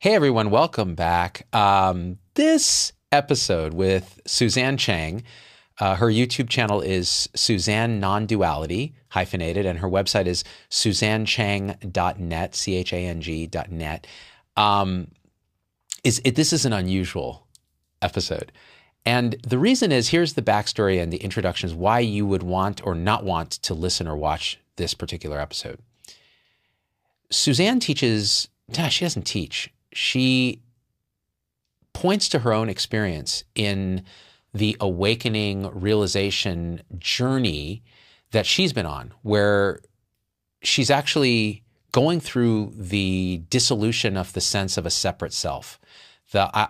Hey everyone, welcome back. This episode with Suzanne Chang, her YouTube channel is Suzanne Non-Duality, hyphenated, and her website is suzannechang.net, C-H-A-N-G.net. This is an unusual episode. And the reason is, here's the backstory and the introductions why you would want or not want to listen or watch this particular episode. Suzanne teaches, she doesn't teach. She points to her own experience in the awakening realization journey that she's been on, where she's actually going through the dissolution of the sense of a separate self.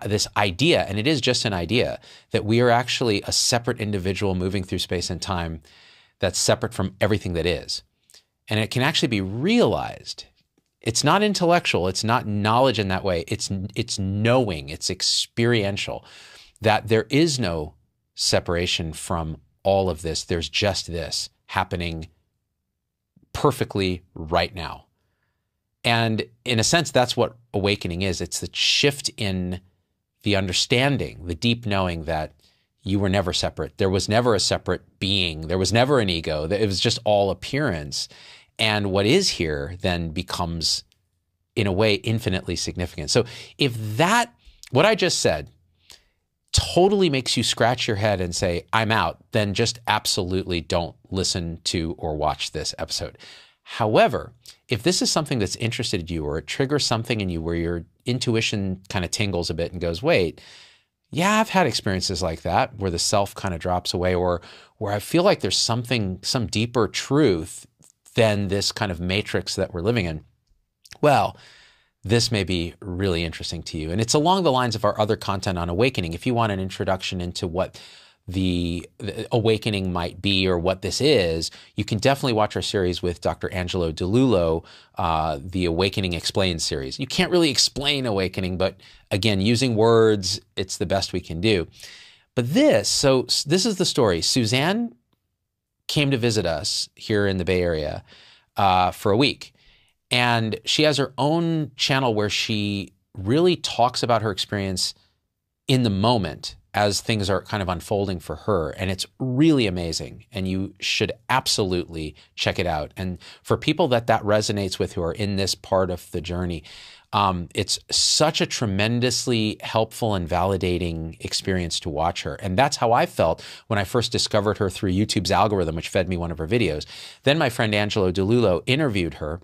This idea, and it is just an idea, that we are actually a separate individual moving through space and time that's separate from everything that is. And it can actually be realized. It's not intellectual, it's not knowledge in that way, it's knowing, it's experiential, that there is no separation from all of this. There's just this happening perfectly right now. And in a sense, that's what awakening is. It's the shift in the understanding, the deep knowing that you were never separate. There was never a separate being. There was never an ego. It was just all appearance. And what is here then becomes, in a way, infinitely significant. So if that, what I just said, totally makes you scratch your head and say, I'm out, then just absolutely don't listen to or watch this episode. However, if this is something that's interested you or it triggers something in you where your intuition kind of tingles a bit and goes, wait, yeah, I've had experiences like that where the self kind of drops away, or where I feel like there's something, some deeper truth than this kind of matrix that we're living in. Well, this may be really interesting to you. And it's along the lines of our other content on awakening. If you want an introduction into what the awakening might be or what this is, you can definitely watch our series with Dr. Angelo DeLullo, the Awakening Explained series. You can't really explain awakening, but again, using words, it's the best we can do. But this is the story. Suzanne came to visit us here in the Bay Area for a week. And she has her own channel where she really talks about her experience in the moment as things are kind of unfolding for her. And it's really amazing. And you should absolutely check it out. And for people that resonates with who are in this part of the journey, it's such a tremendously helpful and validating experience to watch her. And that's how I felt when I first discovered her through YouTube's algorithm, which fed me one of her videos. Then my friend Angelo DeLullo interviewed her,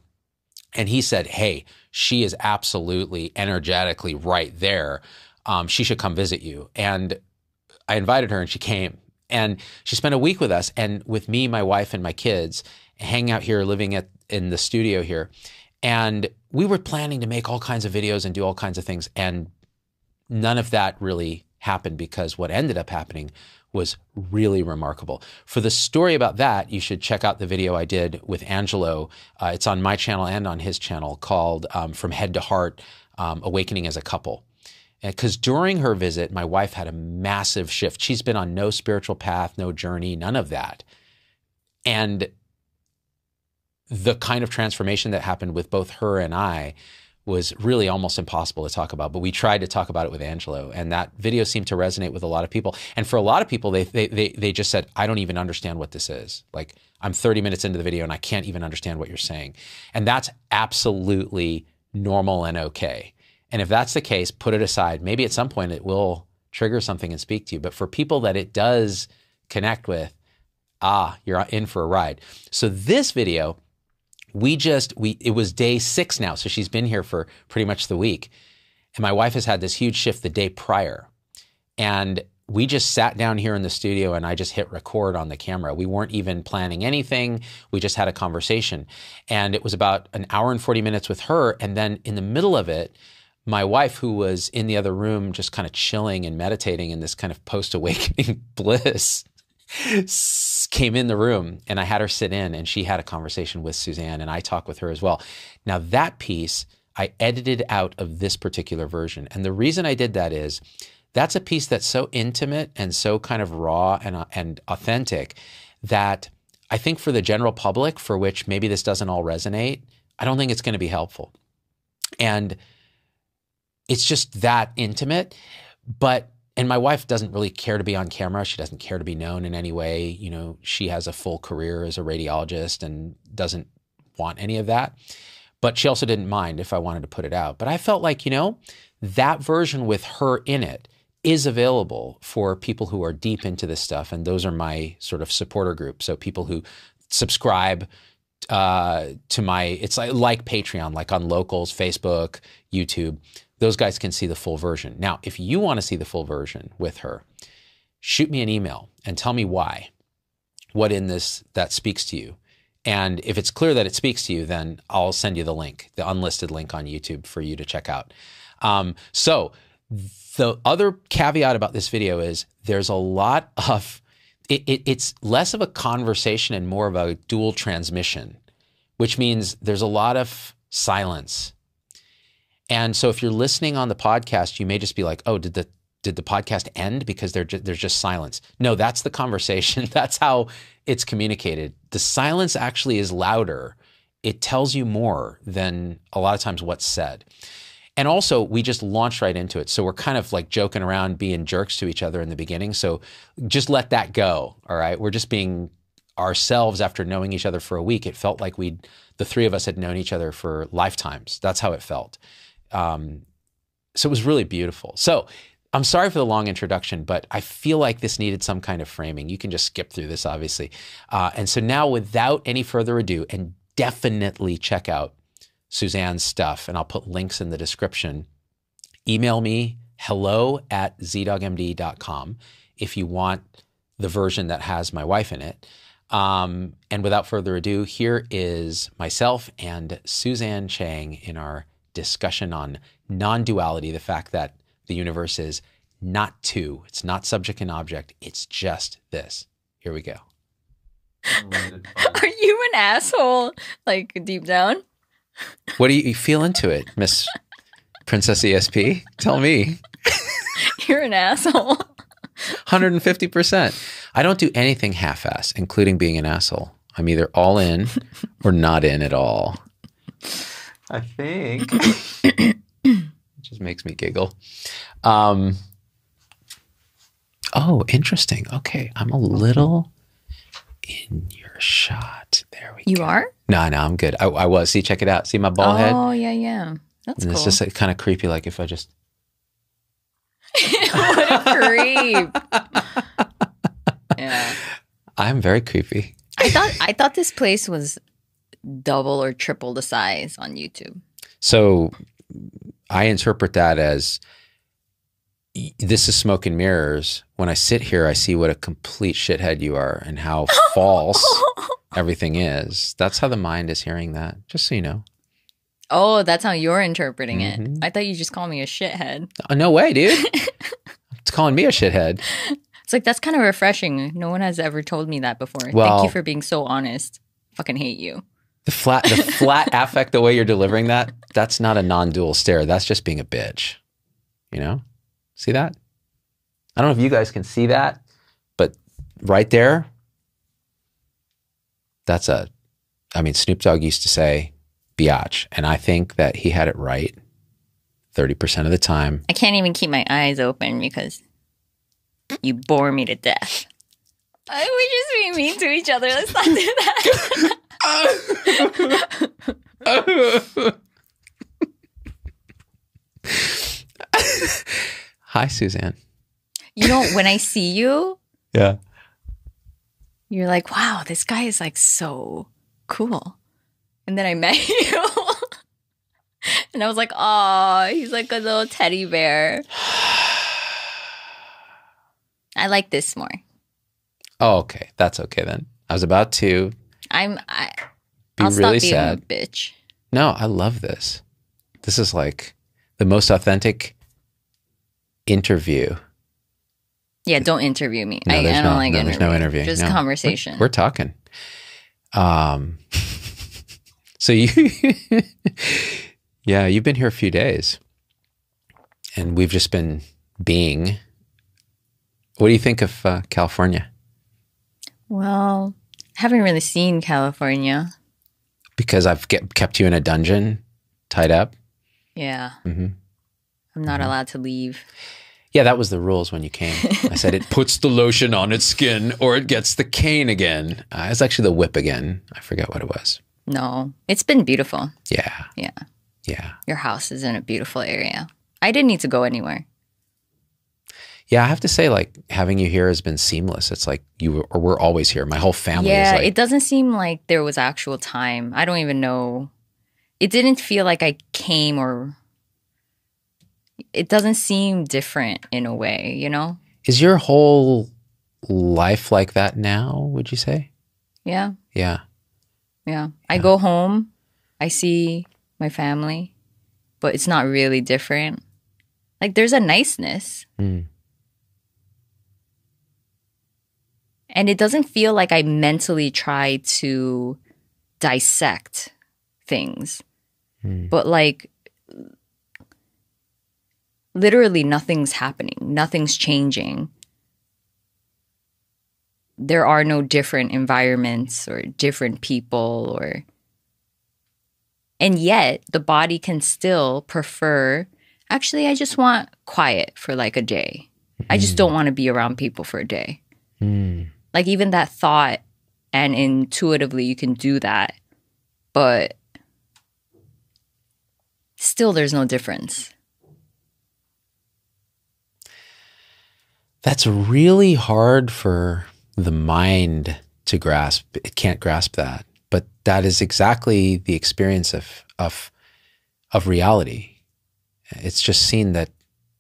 and he said, hey, she is absolutely energetically right there. She should come visit you. And I invited her and she came. And she spent a week with us and with me, my wife, and my kids, hanging out here, living in the studio here. And we were planning to make all kinds of videos and do all kinds of things. And none of that really happened, because what ended up happening was really remarkable. For the story about that, you should check out the video I did with Angelo. It's on my channel and on his channel, called From Head to Heart, Awakening as a Couple. Because during her visit, my wife had a massive shift. She's been on no spiritual path, no journey, none of that. And the kind of transformation that happened with both her and I was really almost impossible to talk about. But we tried to talk about it with Angelo, and that video seemed to resonate with a lot of people. And for a lot of people, they just said, I don't even understand what this is. Like, I'm 30 minutes into the video and I can't even understand what you're saying. And that's absolutely normal and okay. And if that's the case, put it aside. Maybe at some point it will trigger something and speak to you. But for people that it does connect with, you're in for a ride. So this video, it was day 6 now. So she's been here for pretty much the week. And my wife has had this huge shift the day prior. And we just sat down here in the studio and I just hit record on the camera. We weren't even planning anything. We just had a conversation. And it was about an hour and 40 minutes with her. And then in the middle of it, my wife, who was in the other room just kind of chilling and meditating in this kind of post-awakening bliss, came in the room, and I had her sit in, and she had a conversation with Suzanne, and I talked with her as well. Now that piece I edited out of this particular version. And the reason I did that is that's a piece that's so intimate and so kind of raw and authentic that I think for the general public, for which maybe this doesn't all resonate, I don't think it's going to be helpful. And it's just that intimate. And my wife doesn't really care to be on camera. She doesn't care to be known in any way. You know, she has a full career as a radiologist and doesn't want any of that. But she also didn't mind if I wanted to put it out. But I felt like, you know, that version with her in it is available for people who are deep into this stuff. And those are my sort of supporter group. So people who subscribe to my, it's like Patreon, like on Locals, Facebook, YouTube. Those guys can see the full version. Now, if you want to see the full version with her, shoot me an email and tell me why, what in this that speaks to you. And if it's clear that it speaks to you, then I'll send you the link, the unlisted link on YouTube for you to check out. So the other caveat about this video is there's a lot of, it's less of a conversation and more of a dual transmission, which means there's a lot of silence. And so if you're listening on the podcast, you may just be like, oh, did the podcast end because there's just silence? No, that's the conversation. That's how it's communicated. The silence actually is louder. It tells you more than a lot of times what's said. And also, we just launched right into it. So we're kind of like joking around, being jerks to each other in the beginning. So just let that go, all right? We're just being ourselves after knowing each other for a week. It felt like the three of us had known each other for lifetimes. That's how it felt. So it was really beautiful. So I'm sorry for the long introduction, but I feel like this needed some kind of framing. You can just skip through this, obviously. And so now, without any further ado, and definitely check out Suzanne's stuff, and I'll put links in the description. Email me, hello@zdogmd.com, if you want the version that has my wife in it. And without further ado, here is myself and Suzanne Chang in our discussion on non-duality, the fact that the universe is not two. It's not subject and object. It's just this. Here we go. Are you an asshole, like deep down? What do you feel into it, Miss Princess ESP? Tell me. You're an asshole. 150%. I don't do anything half-ass, including being an asshole. I'm either all in or not in at all. I think. It just makes me giggle. Oh, interesting. Okay, I'm a little in your shot. There we go. You are? No, I'm good. I was. See, check it out. See my bald head? Oh, yeah. That's and cool. It's just like, kind of creepy, like if I just... What a creep. Yeah. I'm very creepy. I thought this place was double or triple the size on YouTube. So I interpret that as this is smoke and mirrors. When I sit here, I see what a complete shithead you are and how false everything is. That's how the mind is hearing that, just so you know. Oh, that's how you're interpreting it. I thought you just called me a shithead. Oh, no way, dude. It's calling me a shithead. It's like, that's kind of refreshing. No one has ever told me that before. Well, thank you for being so honest. Fucking hate you. The flat affect, the way you're delivering that, that's not a non-dual stare. That's just being a bitch. You know? See that? I don't know if you guys can see that, but right there, that's Snoop Dogg used to say, biatch. And I think that he had it right 30% of the time. I can't even keep my eyes open because you bore me to death. We just be mean to each other. Let's not do that. Hi, Suzanne. You know, when I see you, yeah, you're like, wow, this guy is like so cool. And then I met you. And I was like, oh, he's like a little teddy bear. I like this more. Oh, okay. That's okay then. I was about to I'll really stop being sad. a bitch. No, I love this. This is like the most authentic interview. Yeah, don't interview me. No, I don't like interview. There's no interview. Just conversation. We're talking. So yeah, you've been here a few days and we've just been being. What do you think of California? Well, I haven't really seen California. Because I've kept you in a dungeon, tied up? Yeah. I'm not allowed to leave. Yeah, that was the rules when you came. I said it puts the lotion on its skin or it gets the cane again. It's actually the whip again. I forget what it was. No, it's been beautiful. Yeah. Yeah. Yeah. Your house is in a beautiful area. I didn't need to go anywhere. Yeah, I have to say, like, having you here has been seamless. It's like we're always here. My whole family is like... it doesn't seem like there was actual time. I don't even know. It didn't feel like I came or... It doesn't seem different in a way, you know? Is your whole life like that now, would you say? Yeah. Yeah. Yeah. I go home, I see my family, but it's not really different. Like, there's a niceness. Mm. And it doesn't feel like I mentally try to dissect things. But like, literally nothing's happening. Nothing's changing. There are no different environments or different people and yet the body can still prefer, actually, I just want quiet for like a day. I just don't want to be around people for a day. Like even that thought, and intuitively you can do that, but still there's no difference. That's really hard for the mind to grasp. It can't grasp that. But that is exactly the experience of reality. It's just seen that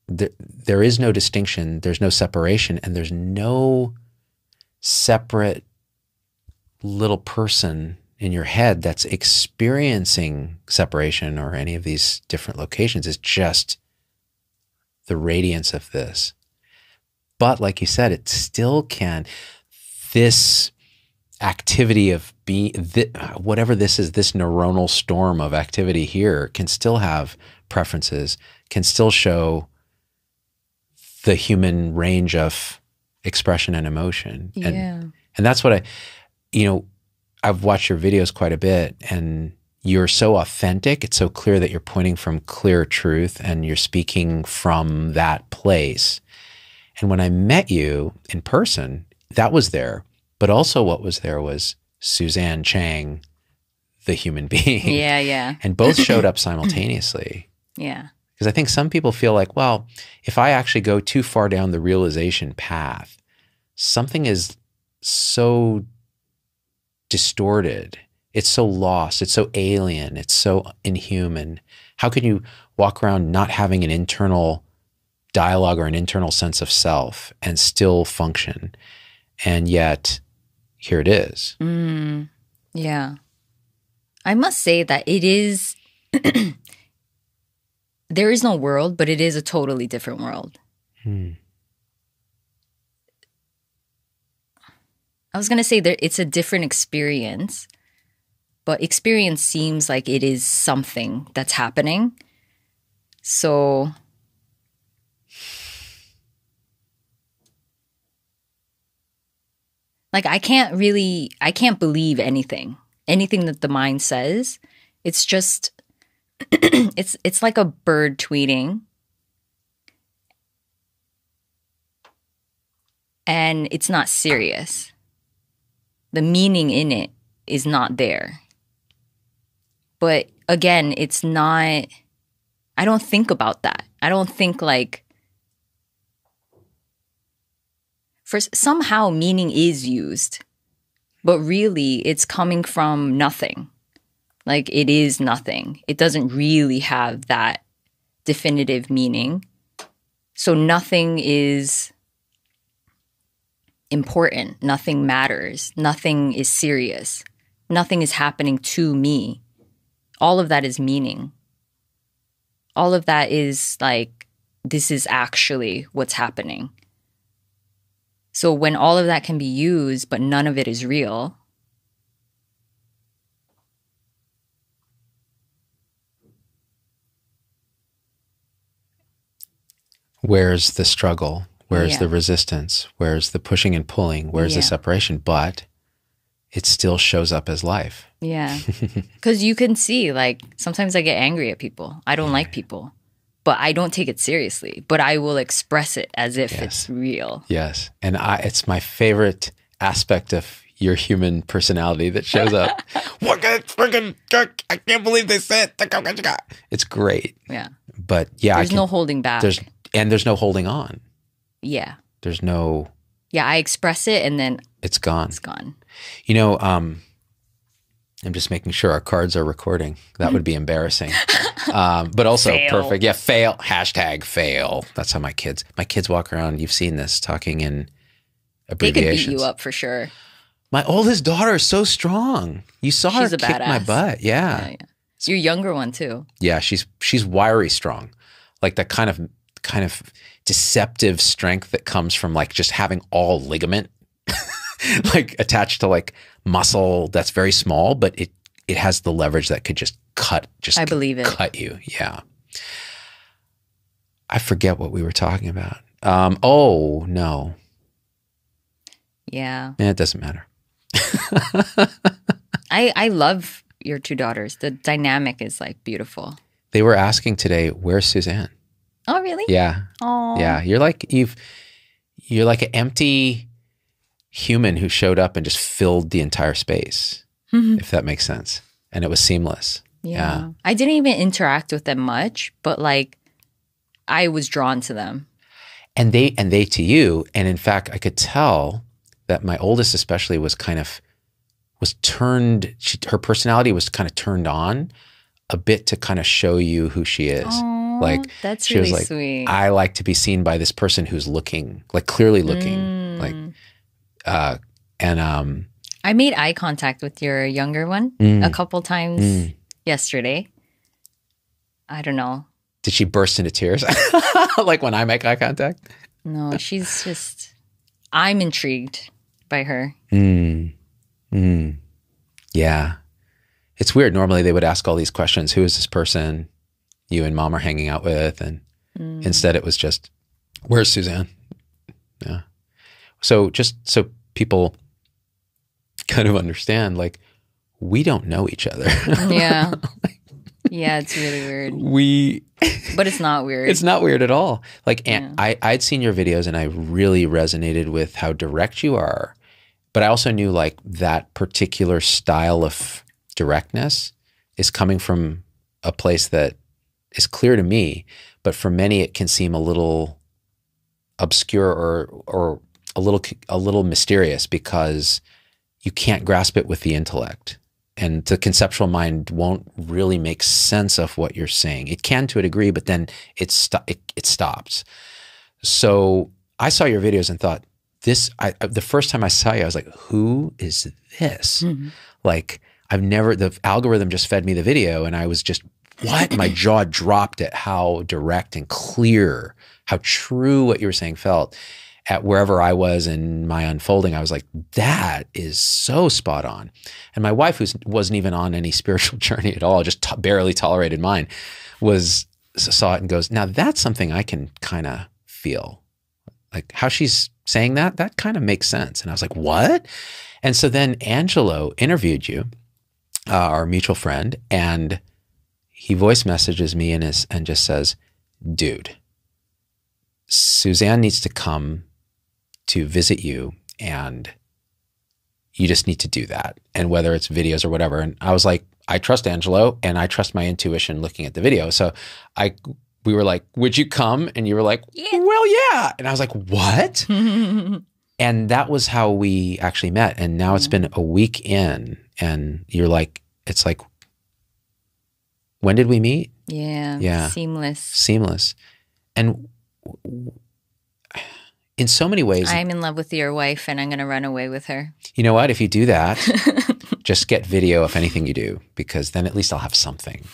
there is no distinction, there's no separation, and there's no separate little person in your head that's experiencing separation or any of these different locations. It's just the radiance of this. But like you said, it still can, this activity of being, whatever this is, this neuronal storm of activity here can still have preferences, can still show the human range of expression and emotion. And that's what I've watched your videos quite a bit, and you're so authentic. It's so clear that you're pointing from clear truth and you're speaking from that place. And when I met you in person, that was there. But also what was there was Suzanne Chang, the human being. Yeah, yeah. And both showed up simultaneously. Yeah. Because I think some people feel like, well, if I actually go too far down the realization path, something is so distorted. It's so lost. It's so alien. It's so inhuman. How can you walk around not having an internal dialogue or an internal sense of self and still function? And yet, here it is. Yeah. I must say that it is... There is no world, but it is a totally different world. I was going to say that it's a different experience, but experience seems like it is something that's happening. So like I can't believe anything that the mind says. It's just it's like a bird tweeting, and it's not serious. The meaning in it is not there. But again, it's not, I don't think about that. I don't think like, somehow meaning is used, but really it's coming from nothing. Like it is nothing. It doesn't really have that definitive meaning. So nothing is important. Nothing matters. Nothing is serious. Nothing is happening to me. All of that is meaning. All of that is like, this is actually what's happening. So when all of that can be used, but none of it is real, where's the struggle? Where's the resistance? Where's the pushing and pulling? Where's the separation? But it still shows up as life. Yeah. Because you can see, like, sometimes I get angry at people. I don't like people. but I don't take it seriously. But I will express it as if it's real. Yes. And it's my favorite aspect of your human personality that shows up. I can't believe they said it. It's great. Yeah. But yeah, there's no holding back. There's no holding on. Yeah. There's no. Yeah, I express it and then it's gone. It's gone. You know, I'm just making sure our cards are recording. That would be embarrassing. But also fail. Perfect. Yeah, fail. #fail. That's how my kids walk around. You've seen this, talking in abbreviations. They could beat you up for sure. My oldest daughter is so strong. You saw her kick badass. My butt. Yeah. Your younger one too. Yeah, she's wiry strong. Like that kind of deceptive strength that comes from like just having all ligament like attached to like muscle that's very small, but it has the leverage that could just cut I believe it. Cut you. Yeah. I forget what we were talking about. Oh no. Yeah. It doesn't matter. I love your two daughters. The dynamic is like beautiful. They were asking today, where's Suzanne? Oh, really? Yeah. Oh. Yeah. You're like an empty human who showed up and just filled the entire space, if that makes sense. And it was seamless. Yeah. I didn't even interact with them much, but like I was drawn to them. And they to you. And in fact, I could tell that my oldest especially was turned, her personality was kind of turned on a bit to kind of show you who she is. Aww, like that's she really was like, sweet. I like to be seen by this person who's looking, like clearly looking, like, I made eye contact with your younger one a couple times yesterday. I don't know. Did she burst into tears? Like when I make eye contact? No, she's just, I'm intrigued by her. Yeah. It's weird. Normally they would ask all these questions. Who is this person you and mom are hanging out with? And instead it was just, where's Suzanne? Yeah. So just so people kind of understand, like, we don't know each other. Yeah. Yeah, it's really weird. But it's not weird. It's not weird at all. Like, I'd seen your videos and I really resonated with how direct you are. But I also knew like that particular style of directness is coming from a place that is clear to me, but for many it can seem a little obscure or a little mysterious because you can't grasp it with the intellect. And the conceptual mind won't really make sense of what you're saying. It can to a degree, but then it stops. So I saw your videos and thought, the first time I saw you, I was like, who is this? Like, the algorithm just fed me the video and I was just, what? My jaw dropped at how direct and clear, how true what you were saying felt. At wherever I was in my unfolding, I was like, that is so spot on. And my wife, who wasn't even on any spiritual journey at all, just barely tolerated mine, saw it and goes, now that's something I can kind of feel. Like how she's saying that kind of makes sense. And I was like, what? And so then Angelo interviewed you, our mutual friend, and he voice messages me and just says, dude, Suzanne needs to come to visit you and you just need to do that. And whether it's videos or whatever. And I was like, I trust Angelo and I trust my intuition looking at the video. So we were like, would you come? And you were like, well, yeah. And I was like, what? And that was how we actually met. And now it's been a week in and you're like, it's like, when did we meet? Yeah. Seamless. And in so many ways, I'm in love with your wife and I'm going to run away with her. You know what? If you do that, just get video of anything you do, because then at least I'll have something,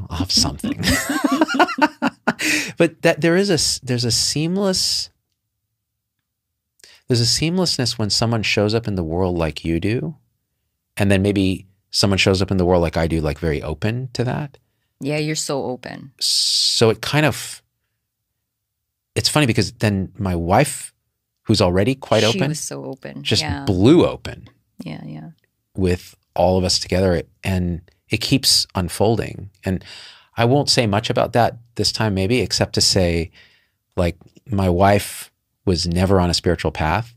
I'll have something. But there's a seamlessness when someone shows up in the world like you do. And then maybe someone shows up in the world like I do, like very open to that. Yeah. You're so open. So it's funny because then my wife, who's already quite open, she was so open, just blew open. Yeah. With all of us together, and it keeps unfolding. And I won't say much about that this time, maybe, except to say, like, my wife was never on a spiritual path,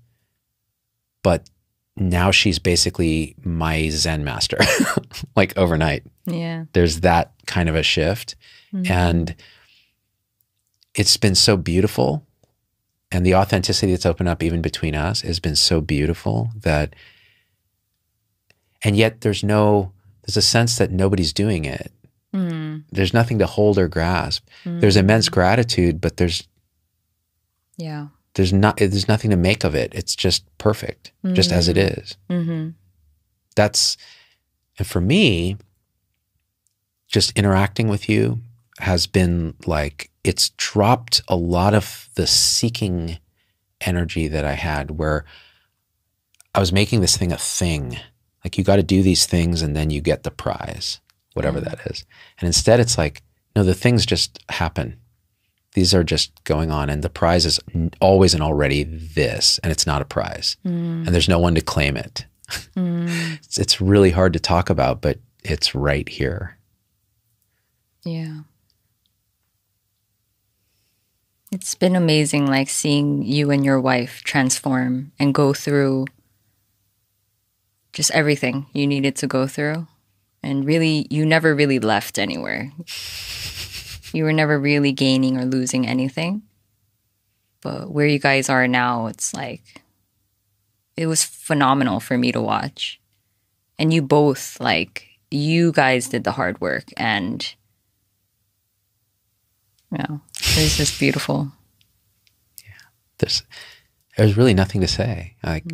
but now she's basically my Zen master, like overnight. Yeah. There's that kind of a shift. And it's been so beautiful. And the authenticity that's opened up even between us has been so beautiful that, and yet there's a sense that nobody's doing it. There's nothing to hold or grasp. There's immense gratitude, but there's nothing to make of it. It's just perfect, just as it is. And for me, just interacting with you has been like, it's dropped a lot of the seeking energy that I had, where I was making this thing a thing. Like, you got to do these things and then you get the prize, whatever that is. And instead it's like, no, the things just happen. These are just going on, and the prize is always and already this, and it's not a prize. And there's no one to claim it. It's really hard to talk about, but it's right here. Yeah. It's been amazing, like, seeing you and your wife transform and go through just everything you needed to go through. And really, you never really left anywhere. You were never really gaining or losing anything. But where you guys are now, it's like, it was phenomenal for me to watch. And you both, like, you guys did the hard work, and yeah, it's just beautiful. Yeah, there's really nothing to say, like,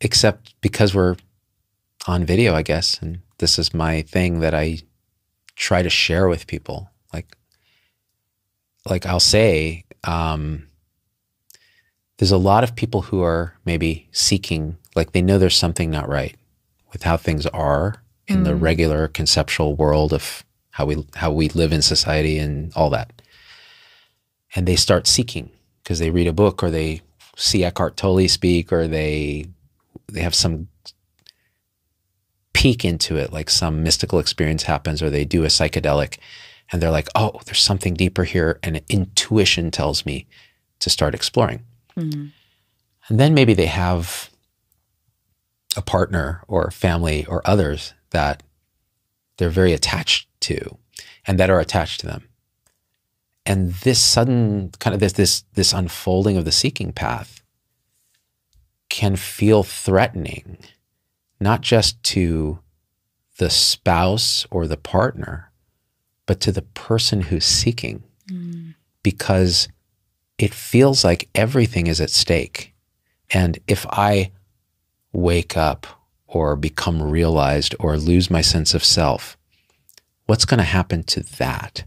except because we're on video, I guess, and this is my thing that I try to share with people. Like I'll say, there's a lot of people who are maybe seeking, like, they know there's something not right with how things are in the regular conceptual world of how we live in society and all that. And they start seeking because they read a book, or they see Eckhart Tolle speak, or they have some peek into it, like some mystical experience happens, or they do a psychedelic, and they're like, oh, there's something deeper here, and intuition tells me to start exploring. And then maybe they have a partner or family or others that they're very attached to, and that are attached to them. And this sudden kind of this unfolding of the seeking path can feel threatening, not just to the spouse or the partner, but to the person who's seeking, because it feels like everything is at stake. And if I wake up or become realized or lose my sense of self, what's going to happen to that,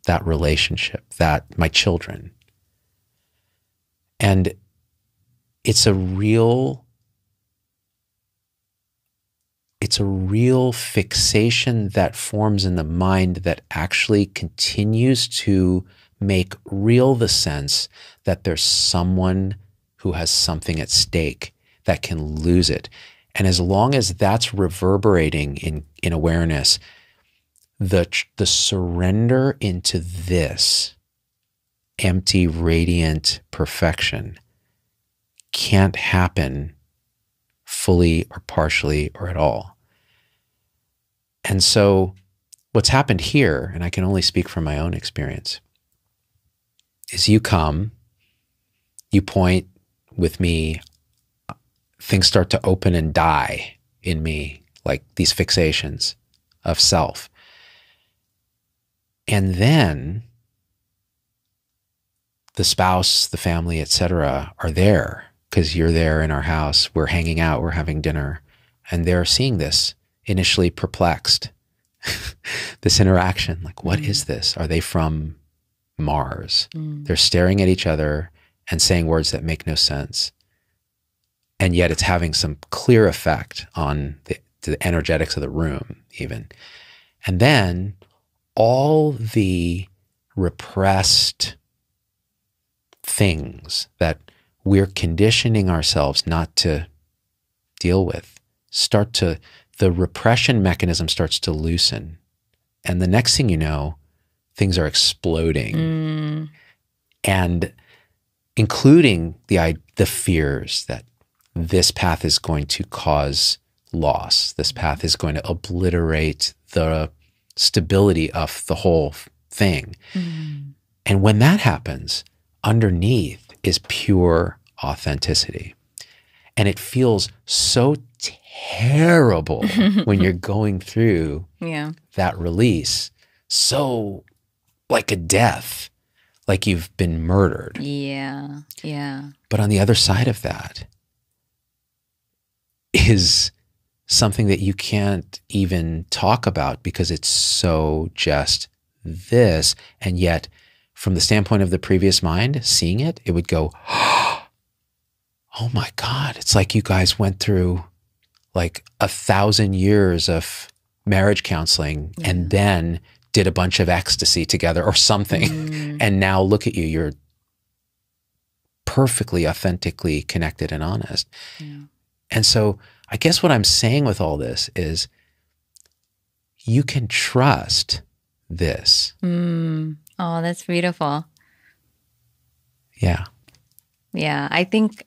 that relationship, that my children? And it's a real fixation that forms in the mind that actually continues to make real the sense that there's someone who has something at stake that can lose it. And as long as that's reverberating in awareness, the surrender into this empty, radiant perfection can't happen fully or partially or at all. And so what's happened here, and I can only speak from my own experience, is you come, you point with me, things start to open and die in me, like these fixations of self. And then the spouse, the family, etc., are there because you're there in our house. We're hanging out, we're having dinner, and they're seeing this, initially perplexed. This interaction, like, what is this? Are they from Mars? They're staring at each other and saying words that make no sense. And yet it's having some clear effect on the energetics of the room even. And then all the repressed things that we're conditioning ourselves not to deal with the repression mechanism starts to loosen. And the next thing you know, things are exploding. And including the fears that this path is going to cause loss. This path is going to obliterate the stability of the whole thing. And when that happens, underneath is pure authenticity. And it feels so terrible when you're going through that release. So like a death, like you've been murdered. Yeah. But on the other side of that is something that you can't even talk about because it's so just this. And yet, from the standpoint of the previous mind, seeing it, it would go, oh my God, it's like you guys went through like 1,000 years of marriage counseling and then did a bunch of ecstasy together or something. And now look at you, you're perfectly, authentically connected and honest. And so I guess what I'm saying with all this is you can trust this. Oh, that's beautiful. Yeah. Yeah, I think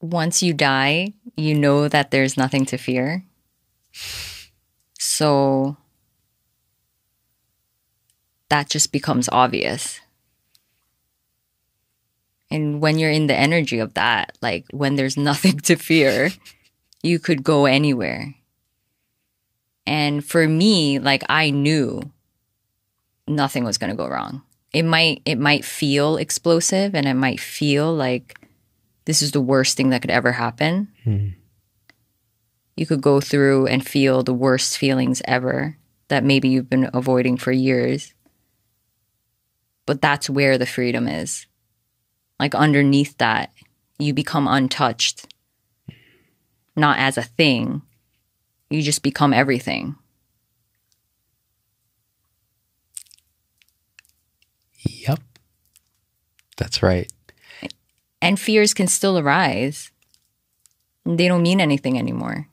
once you die, you know that there's nothing to fear. So that just becomes obvious. And when you're in the energy of that, like when there's nothing to fear, you could go anywhere. And for me, like I knew nothing was going to go wrong. It might feel explosive and it might feel like this is the worst thing that could ever happen. You could go through and feel the worst feelings ever that maybe you've been avoiding for years. But that's where the freedom is. Like underneath that, you become untouched. Not as a thing. You just become everything. Yep. That's right. And fears can still arise. They don't mean anything anymore.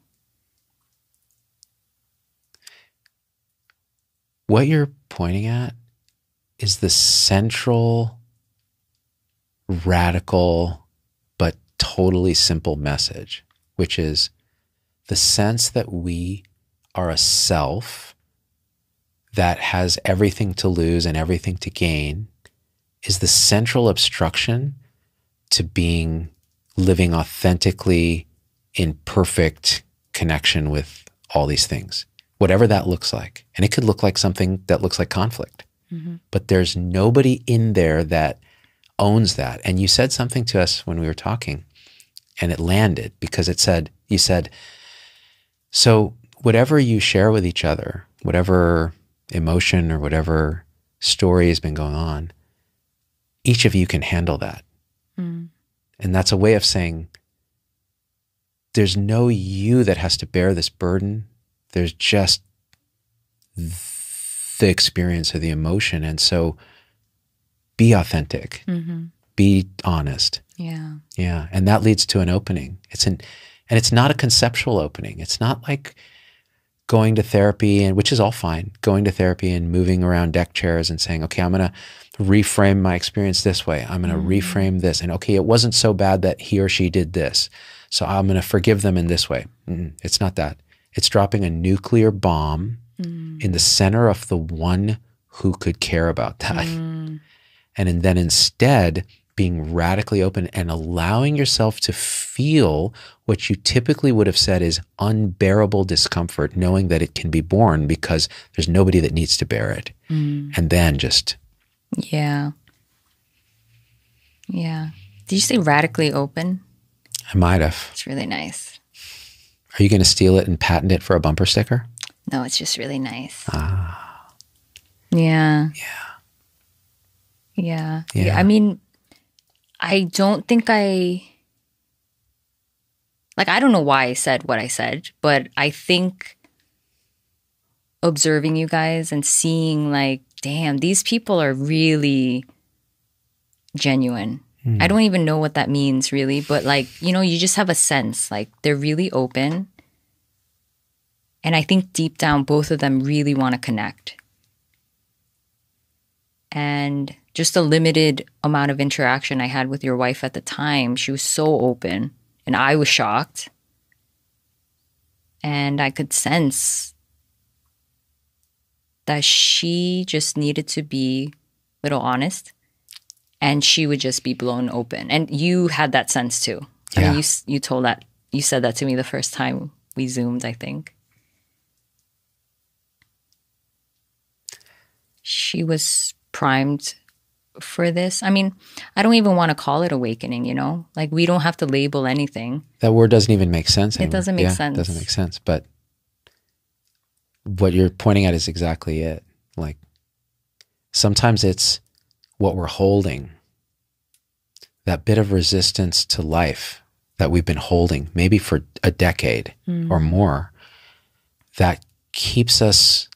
What you're pointing at is the central, radical, but totally simple message, which is the sense that we are a self that has everything to lose and everything to gain is the central obstruction to living authentically in perfect connection with all these things, whatever that looks like. And it could look like something that looks like conflict, but there's nobody in there that owns that. And you said something to us when we were talking and it landed because you said, so whatever you share with each other, whatever emotion or whatever story has been going on, each of you can handle that. And that's a way of saying there's no you that has to bear this burden. There's just the experience of the emotion. And so be authentic, be honest. Yeah. And that leads to an opening. And it's not a conceptual opening. It's not like going to therapy, and which is all fine, going to therapy and moving around deck chairs and saying, okay, I'm going to reframe my experience this way. I'm going to reframe this. And okay, it wasn't so bad that he or she did this. So I'm going to forgive them in this way. It's not that. It's dropping a nuclear bomb in the center of the one who could care about that. And then instead being radically open and allowing yourself to feel what you typically would have said is unbearable discomfort, knowing that it can be borne because there's nobody that needs to bear it. And then just... Yeah. Did you say radically open? I might have. It's really nice. Are you going to steal it and patent it for a bumper sticker? No, it's just really nice. Yeah. I mean, I don't think I don't know why I said what I said, but I think observing you guys and seeing like, damn, these people are really genuine. I don't even know what that means really, but like, you just have a sense like they're really open And I think deep down, both of them really want to connect. And just a limited amount of interaction I had with your wife at the time, she was so open and I was shocked. And I could sense that she just needed to be a little honest and she would just be blown open. And you had that sense too. Yeah. I mean, you said that to me the first time we Zoomed, I think. She was primed for this. I mean, I don't even want to call it awakening, you know? Like, we don't have to label anything. That word doesn't even make sense anymore. It doesn't make sense. It doesn't make sense. But what you're pointing at is exactly it. Like, sometimes it's what we're holding, that bit of resistance to life that we've been holding, maybe for a decade or more, that keeps us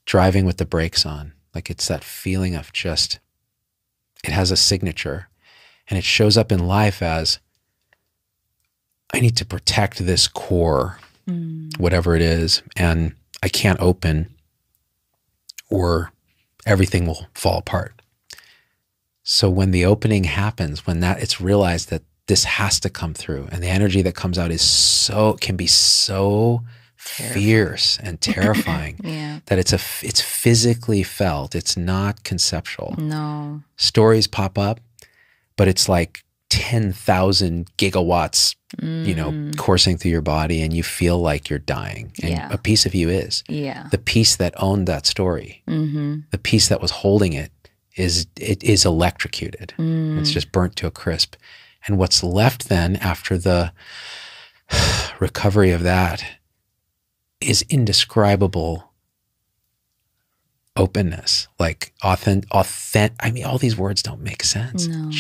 driving with the brakes on. Like, it's that feeling of just, it has a signature and it shows up in life as, I need to protect this core, whatever it is, and I can't open or everything will fall apart. So when the opening happens, when it's realized that this has to come through and the energy that comes out can be so fierce and terrifying that it's physically felt. It's not conceptual. No. Stories pop up, but it's like 10,000 gigawatts, coursing through your body and you feel like you're dying. And a piece of you is. Yeah. The piece that owned that story, the piece that was holding it is electrocuted. It's just burnt to a crisp. And what's left then after the recovery of that is indescribable openness, like authentic. I mean, all these words don't make sense. No.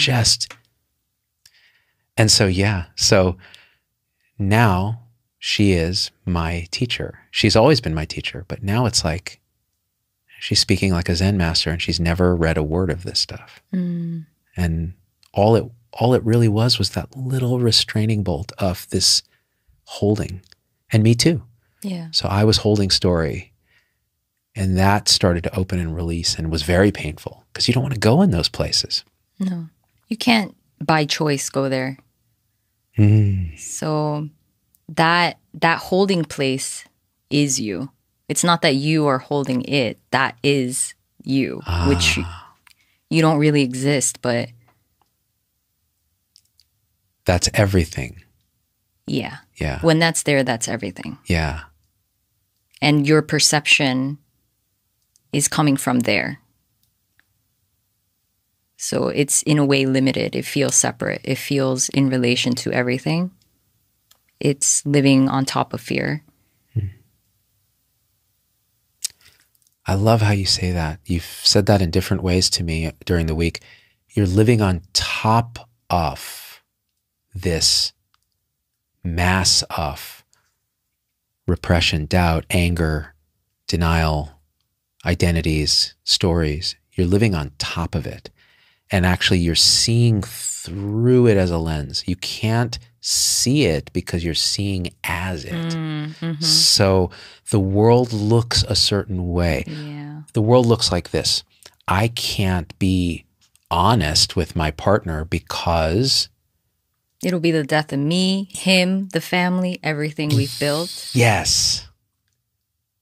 And so, so now she is my teacher. She's always been my teacher, but now it's like she's speaking like a Zen master and she's never read a word of this stuff. And all it really was that little restraining bolt of this holding, and me too. Yeah. So I was holding story and that started to open and release and was very painful because you don't want to go in those places. No, you can't by choice go there. So that holding place is you. It's not that you are holding it. That is you, which you don't really exist, but that's everything. Yeah. Yeah. When that's there, that's everything. Yeah. And your perception is coming from there. So it's in a way limited. It feels separate. It feels in relation to everything. It's living on top of fear. I love how you say that. You've said that in different ways to me during the week. You're living on top of this mass of repression, doubt, anger, denial, identities, stories. You're living on top of it. And actually you're seeing through it as a lens. You can't see it because you're seeing as it. So the world looks a certain way. Yeah. The world looks like this. I can't be honest with my partner because it'll be the death of me, him, the family, everything we've built. Yes.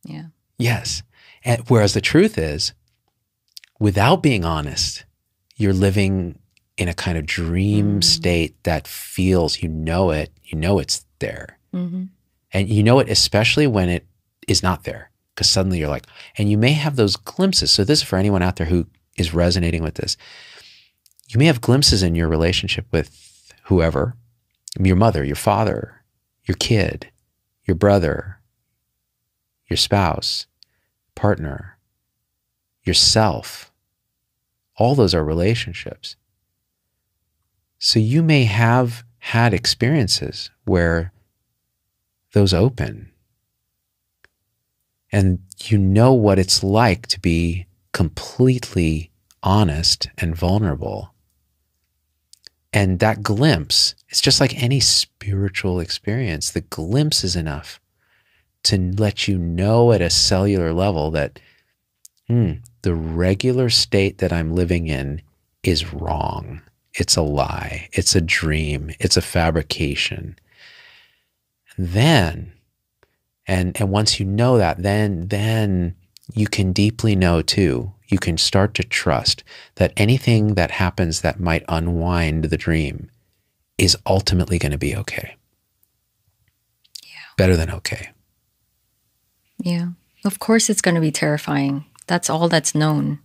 Yeah. Yes. And whereas the truth is, without being honest, you're living in a kind of dream state that feels, you know it's there. And you know it especially when it is not there, because suddenly you're like, and you may have those glimpses. So this is for anyone out there who is resonating with this. You may have glimpses in your relationship with whoever, your mother, your father, your kid, your brother, your spouse, partner, yourself. All those are relationships. So you may have had experiences where those open and you know what it's like to be completely honest and vulnerable. And that glimpse, it's just like any spiritual experience. The glimpse is enough to let you know at a cellular level that the regular state that I'm living in is wrong. It's a lie. It's a dream. It's a fabrication. Then, and once you know that, then you can deeply know too, you can start to trust that anything that happens that might unwind the dream is ultimately going to be okay. Yeah. Better than okay. Yeah. Of course it's going to be terrifying. That's all that's known.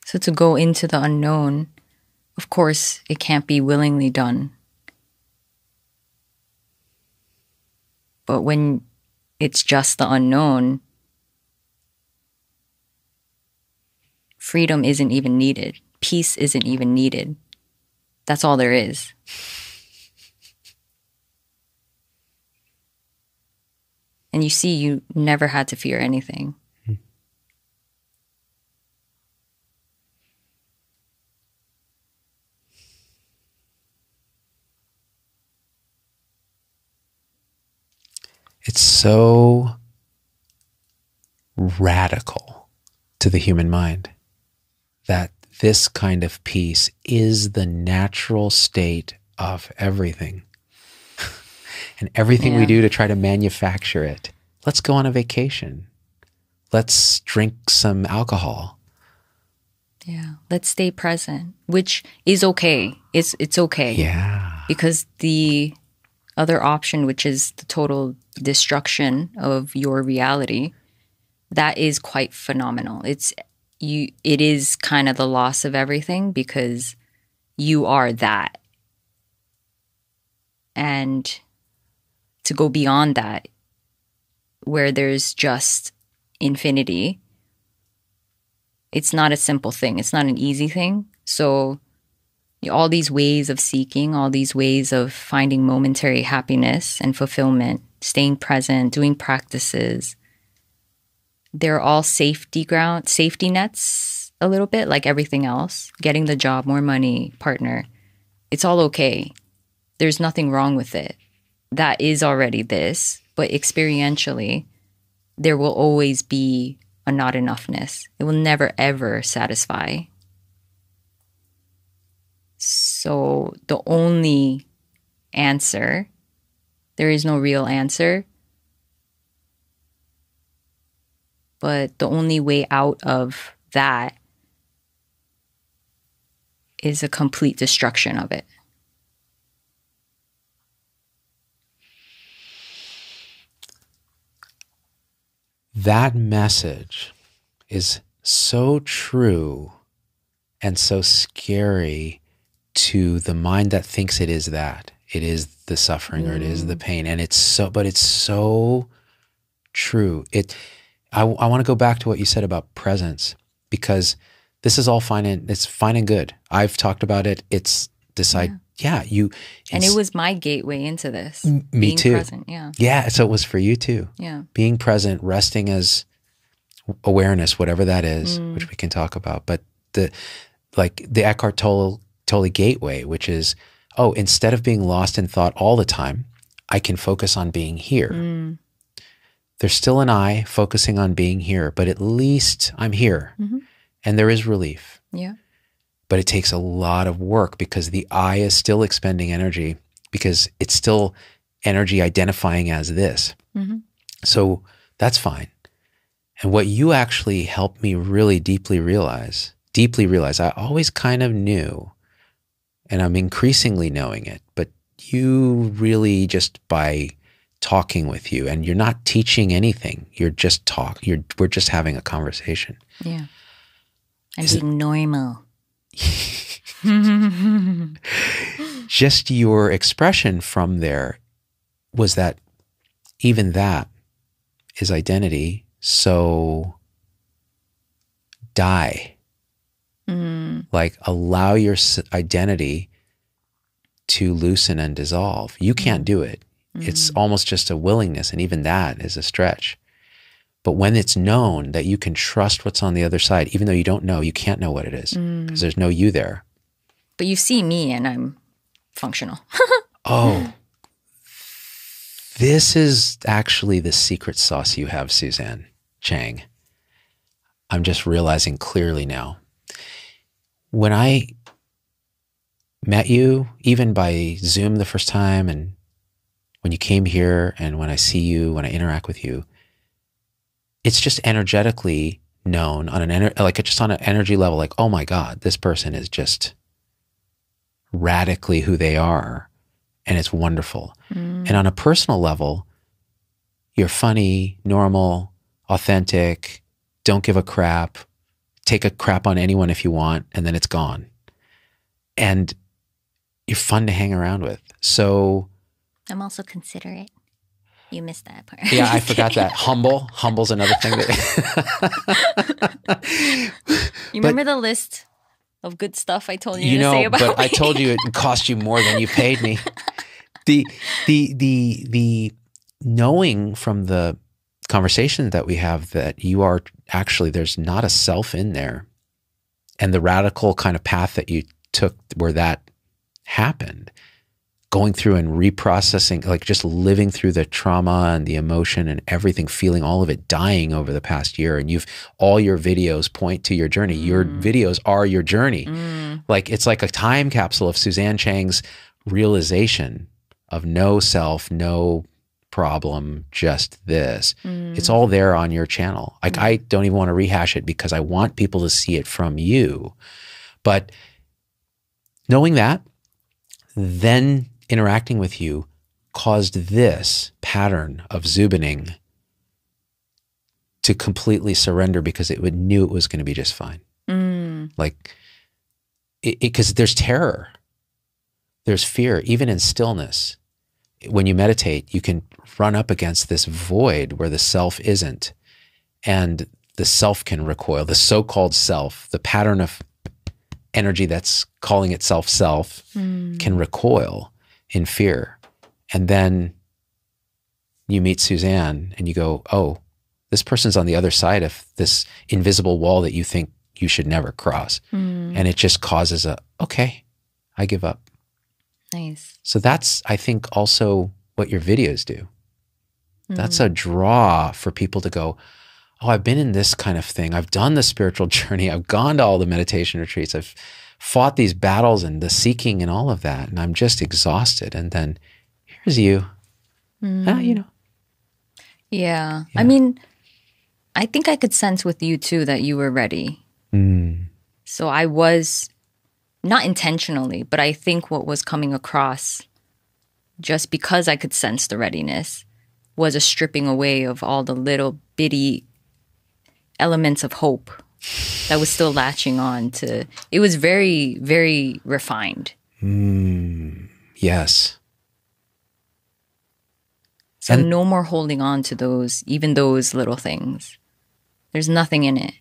So to go into the unknown, of course, it can't be willingly done. But when it's just the unknown, freedom isn't even needed. Peace isn't even needed. That's all there is. And you see, you never had to fear anything. It's so radical to the human mind that this kind of peace is the natural state of everything. And everything we do to try to manufacture it. Let's go on a vacation. Let's drink some alcohol. Yeah. Let's stay present, which is okay. It's okay. Yeah. Because the other option, which is the total destruction of your reality, that is quite phenomenal. It is kind of the loss of everything because you are that. And to go beyond that, where there's just infinity, it's not a simple thing. It's not an easy thing. So all these ways of seeking, all these ways of finding momentary happiness and fulfillment, staying present, doing practices, they're all safety nets a little bit, like everything else. Getting the job, more money, partner, it's all okay. There's nothing wrong with it. That is already this, but experientially, there will always be a not enoughness. It will never, ever satisfy. So the only answer, there is no real answer, but the only way out of that is a complete destruction of it. That message is so true and so scary to the mind that thinks it is that. It is the suffering or it is the pain. And it's so true. I want to go back to what you said about presence, because this is all fine and good. I've talked about it. It's and it was my gateway into this. Me being too. Present, yeah. Yeah. So it was for you too. Yeah. Being present, resting as awareness, whatever that is, which we can talk about. But the Eckhart Tolle gateway, which is, instead of being lost in thought all the time, I can focus on being here. There's still an I focusing on being here, but at least I'm here. And there is relief. Yeah. But it takes a lot of work because the I is still expending energy because it's still energy identifying as this. So that's fine. And what you actually helped me really deeply realize, I always kind of knew, and I'm increasingly knowing it, but you really, just by talking with you, and you're not teaching anything, you're just we're just having a conversation. Yeah. And being normal. Just your expression from there was that even that is identity. So die. Like allow your identity to loosen and dissolve. You can't do it. It's almost just a willingness, and even that is a stretch. But when it's known that you can trust what's on the other side, even though you don't know, you can't know what it is because there's no you there. But you see me and I'm functional. This is actually the secret sauce you have, Suzanne Chang. I'm just realizing clearly now. When I met you, even by Zoom the first time, and when you came here, and when I see you, when I interact with you, it's just energetically known on an just on an energy level, like, oh my God, this person is just radically who they are, and it's wonderful. And on a personal level, you're funny, normal, authentic, don't give a crap, take a crap on anyone if you want, and then it's gone. And you're fun to hang around with. So I'm also considerate. You missed that part. Yeah, I forgot that. Humble's another thing that you remember the list of good stuff I told you, you to know, say about but me? I told you it cost you more than you paid me. The knowing from the conversation that we have that you are actually, there's not a self in there, and the radical kind of path that you took where that happened, going through and reprocessing, like just living through the trauma and the emotion and everything, feeling all of it dying over the past year. And all your videos point to your journey. Your videos are your journey. Like, it's like a time capsule of Suzanne Chang's realization of no self, no problem, just this. It's all there on your channel. Like, I don't even want to rehash it because I want people to see it from you. But knowing that, then interacting with you caused this pattern of Zubining to completely surrender because it knew it was going to be just fine. Like, because there's terror, there's fear, even in stillness. When you meditate, you can run up against this void where the self isn't, and the self can recoil. The so-called self, the pattern of energy that's calling itself self, can recoil in fear. And then you meet Suzanne and you go, oh, this person's on the other side of this invisible wall that you think you should never cross. And it just causes okay, I give up. Nice. So that's, I think, also what your videos do. That's a draw for people to go, oh, I've been in this kind of thing. I've done the spiritual journey. I've gone to all the meditation retreats. I've fought these battles and the seeking and all of that. And I'm just exhausted. And then here's you. You know. Yeah. I mean, I think I could sense with you too that you were ready. So I was, not intentionally, but I think what was coming across, just because I could sense the readiness, was a stripping away of all the little bitty elements of hope that was still latching on to. It was very, very refined. Yes. So no more holding on to those, even those little things. There's nothing in it.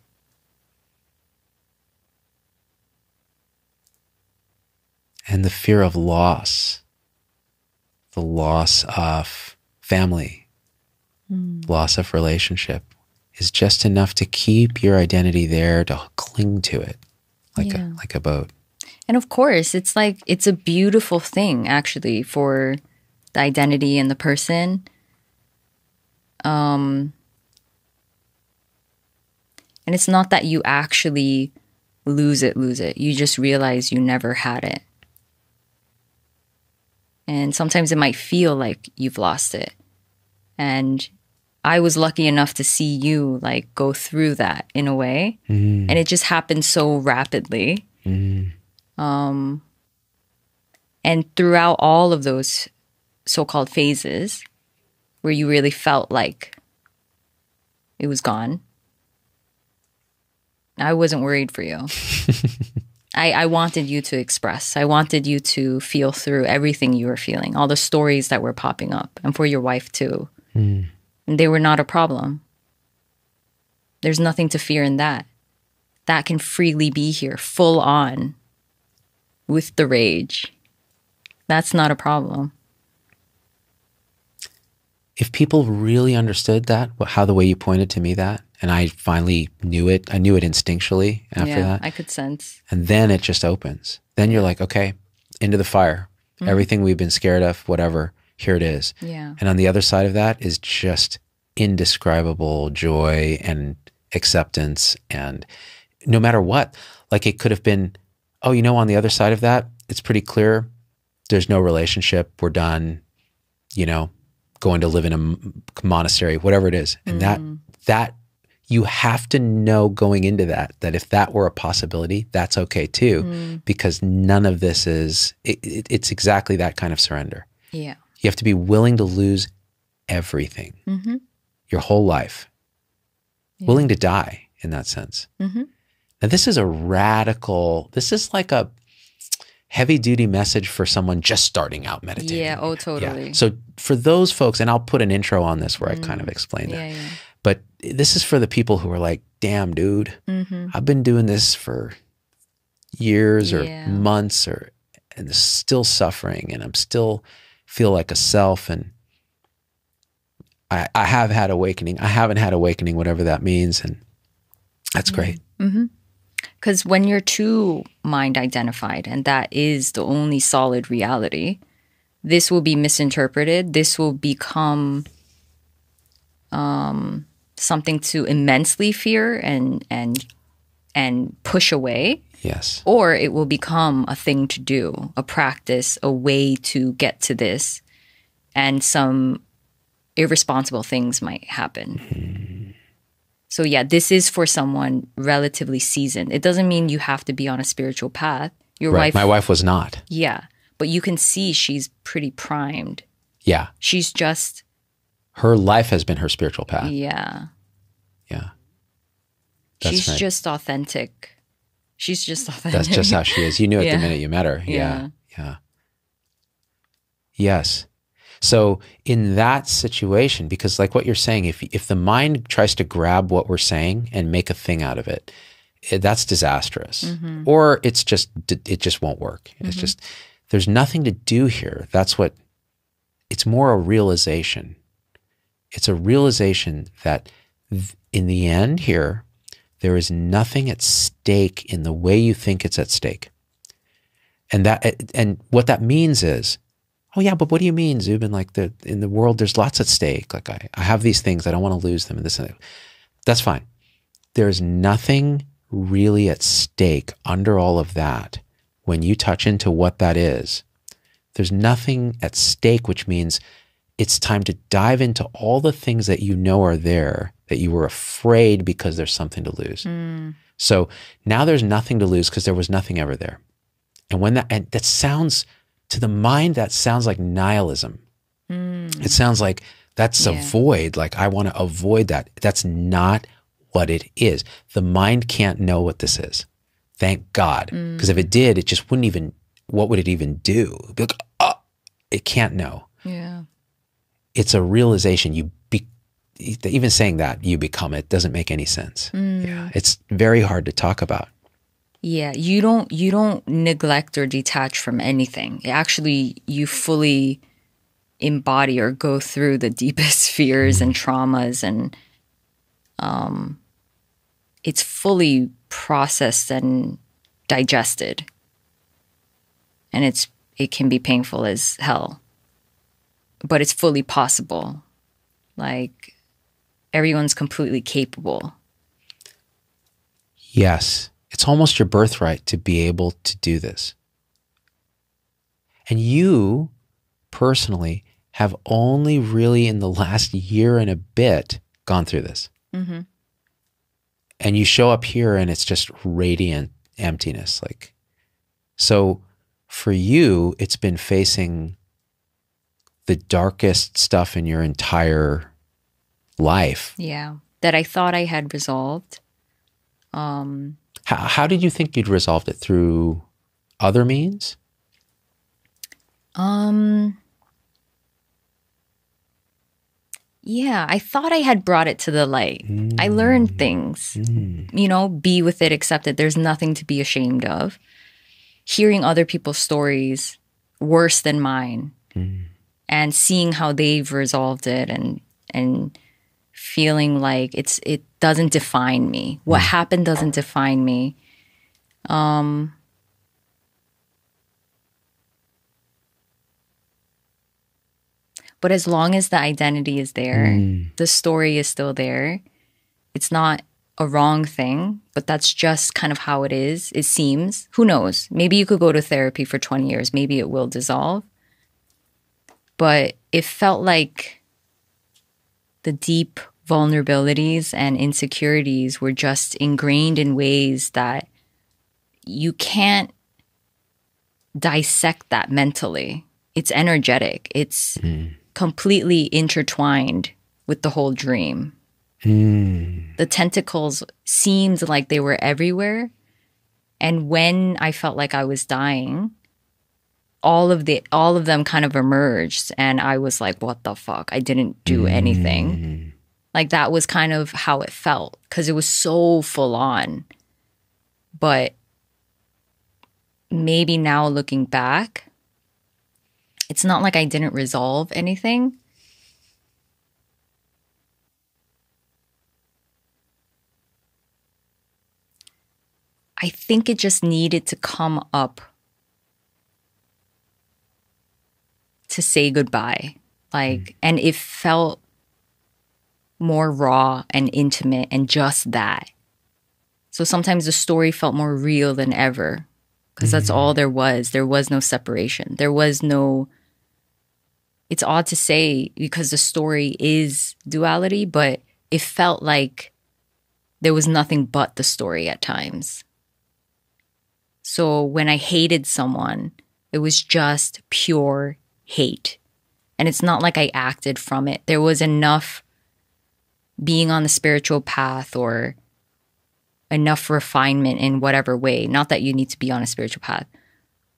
And the fear of loss, the loss of family, loss of relationship, is just enough to keep your identity there, to cling to it like a boat. And of course, it's like, it's a beautiful thing actually for the identity and the person. And it's not that you actually lose it. You just realize you never had it. And sometimes it might feel like you've lost it. And I was lucky enough to see you like go through that in a way. And it just happened so rapidly. And throughout all of those so-called phases where you really felt like it was gone, I wasn't worried for you. I wanted you to express. I wanted you to feel through everything you were feeling, all the stories that were popping up, and for your wife too. And they were not a problem. There's nothing to fear in that. That can freely be here, full on, with the rage. That's not a problem. If people really understood that, how the way you pointed to me that, and I finally knew it, I knew it instinctually after that. I could sense. And then it just opens. Then you're like, okay, into the fire. Everything we've been scared of, whatever, here it is. Yeah. And on the other side of that is just indescribable joy and acceptance. And no matter what, like it could have been, oh, you know, on the other side of that, it's pretty clear there's no relationship. We're done, you know, going to live in a monastery, whatever it is. And that you have to know going into that if that were a possibility, that's okay too, because none of this is, it's exactly that kind of surrender. Yeah. You have to be willing to lose everything, your whole life, willing to die in that sense. Now this is a radical, this is like a heavy duty message for someone just starting out meditating. Yeah, oh, totally. Yeah. So for those folks, and I'll put an intro on this where I kind of explain that. Yeah. But this is for the people who are like, damn, dude, I've been doing this for years or months and still suffering, and I'm still feel like a self, and I have had awakening. I haven't had awakening, whatever that means, and that's great. Because when you're too mind identified, and that is the only solid reality, this will be misinterpreted. This will become something to immensely fear and push away. Yes. Or it will become a thing to do, a practice, a way to get to this, and some irresponsible things might happen. So yeah, this is for someone relatively seasoned. It doesn't mean you have to be on a spiritual path. Your wife, my wife was not. Yeah, but you can see she's pretty primed. Yeah. She's just... Her life has been her spiritual path. Yeah. Yeah. She's just authentic. She's just authentic. That's just how she is. You knew it the minute you met her. Yeah. Yes. So in that situation, because like what you're saying, if the mind tries to grab what we're saying and make a thing out of it, that's disastrous. Or it just won't work. It's just, there's nothing to do here. It's more a realization. It's a realization that in the end here, there is nothing at stake in the way you think it's at stake. And what that means is, oh yeah, but what do you mean, Zubin? Like in the world, there's lots at stake. Like I have these things, I don't want to lose them, and this and that. That's fine. There's nothing really at stake under all of that. When you touch into what that is, there's nothing at stake, which means it's time to dive into all the things that you know are there, that you were afraid because there's something to lose. So now there's nothing to lose because there was nothing ever there. And that sounds, to the mind, that sounds like nihilism. It sounds like that's a void, like I want to avoid that. That's not what it is. The mind can't know what this is. Thank God. Because if it did, it just wouldn't even, what would it even do? It'd be like, oh, it can't know. Yeah. It's a realization. Even saying that you become it doesn't make any sense. Yeah, it's very hard to talk about. Yeah, you don't neglect or detach from anything. Actually, you fully embody or go through the deepest fears and traumas, and it's fully processed and digested, and it can be painful as hell. But it's fully possible. Like, everyone's completely capable. Yes. It's almost your birthright to be able to do this. And you, personally, have only really in the last year and a bit gone through this. And you show up here and it's just radiant emptiness. Like, so for you, it's been facing the darkest stuff in your entire life. Yeah, that I thought I had resolved. How did you think you'd resolved it? Through other means? Yeah, I thought I had brought it to the light. I learned things, be with it, accept it. There's nothing to be ashamed of. Hearing other people's stories worse than mine. And seeing how they've resolved it, and feeling like it doesn't define me. What happened doesn't define me. But as long as the identity is there, the story is still there. It's not a wrong thing, but that's just kind of how it is. It seems. Who knows? Maybe you could go to therapy for 20 years. Maybe it will dissolve. But it felt like the deep vulnerabilities and insecurities were just ingrained in ways that you can't dissect that mentally. It's energetic. It's completely intertwined with the whole dream. The tentacles seemed like they were everywhere. And when I felt like I was dying, all of them kind of emerged, and I was like, what the fuck? I didn't do anything. Like, that was kind of how it felt, because it was so full on. But maybe now looking back, it's not like I didn't resolve anything. I think it just needed to come up to say goodbye. Like, and it felt more raw and intimate and just that. So sometimes the story felt more real than ever, because that's all there was. There was no separation. There was no, it's odd to say because the story is duality, but it felt like there was nothing but the story at times. So when I hated someone, it was just pure hate. And it's not like I acted from it. There was enough being on the spiritual path or enough refinement in whatever way. Not that you need to be on a spiritual path,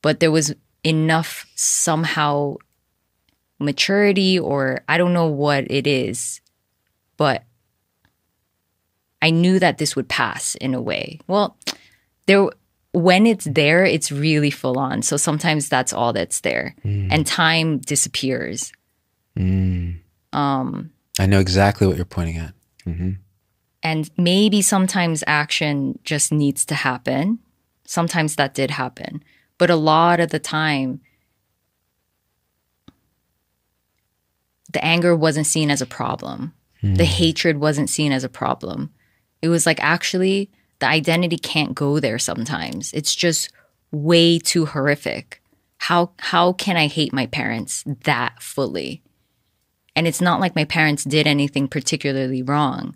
but there was enough somehow maturity, or I don't know what it is, but I knew that this would pass in a way. Well, when it's there, it's really full on. So sometimes that's all that's there. And time disappears. I know exactly what you're pointing at. And maybe sometimes action just needs to happen. Sometimes that did happen. But a lot of the time, the anger wasn't seen as a problem. The hatred wasn't seen as a problem. It was like, actually, the identity can't go there sometimes. It's just way too horrific. How can I hate my parents that fully? And it's not like my parents did anything particularly wrong.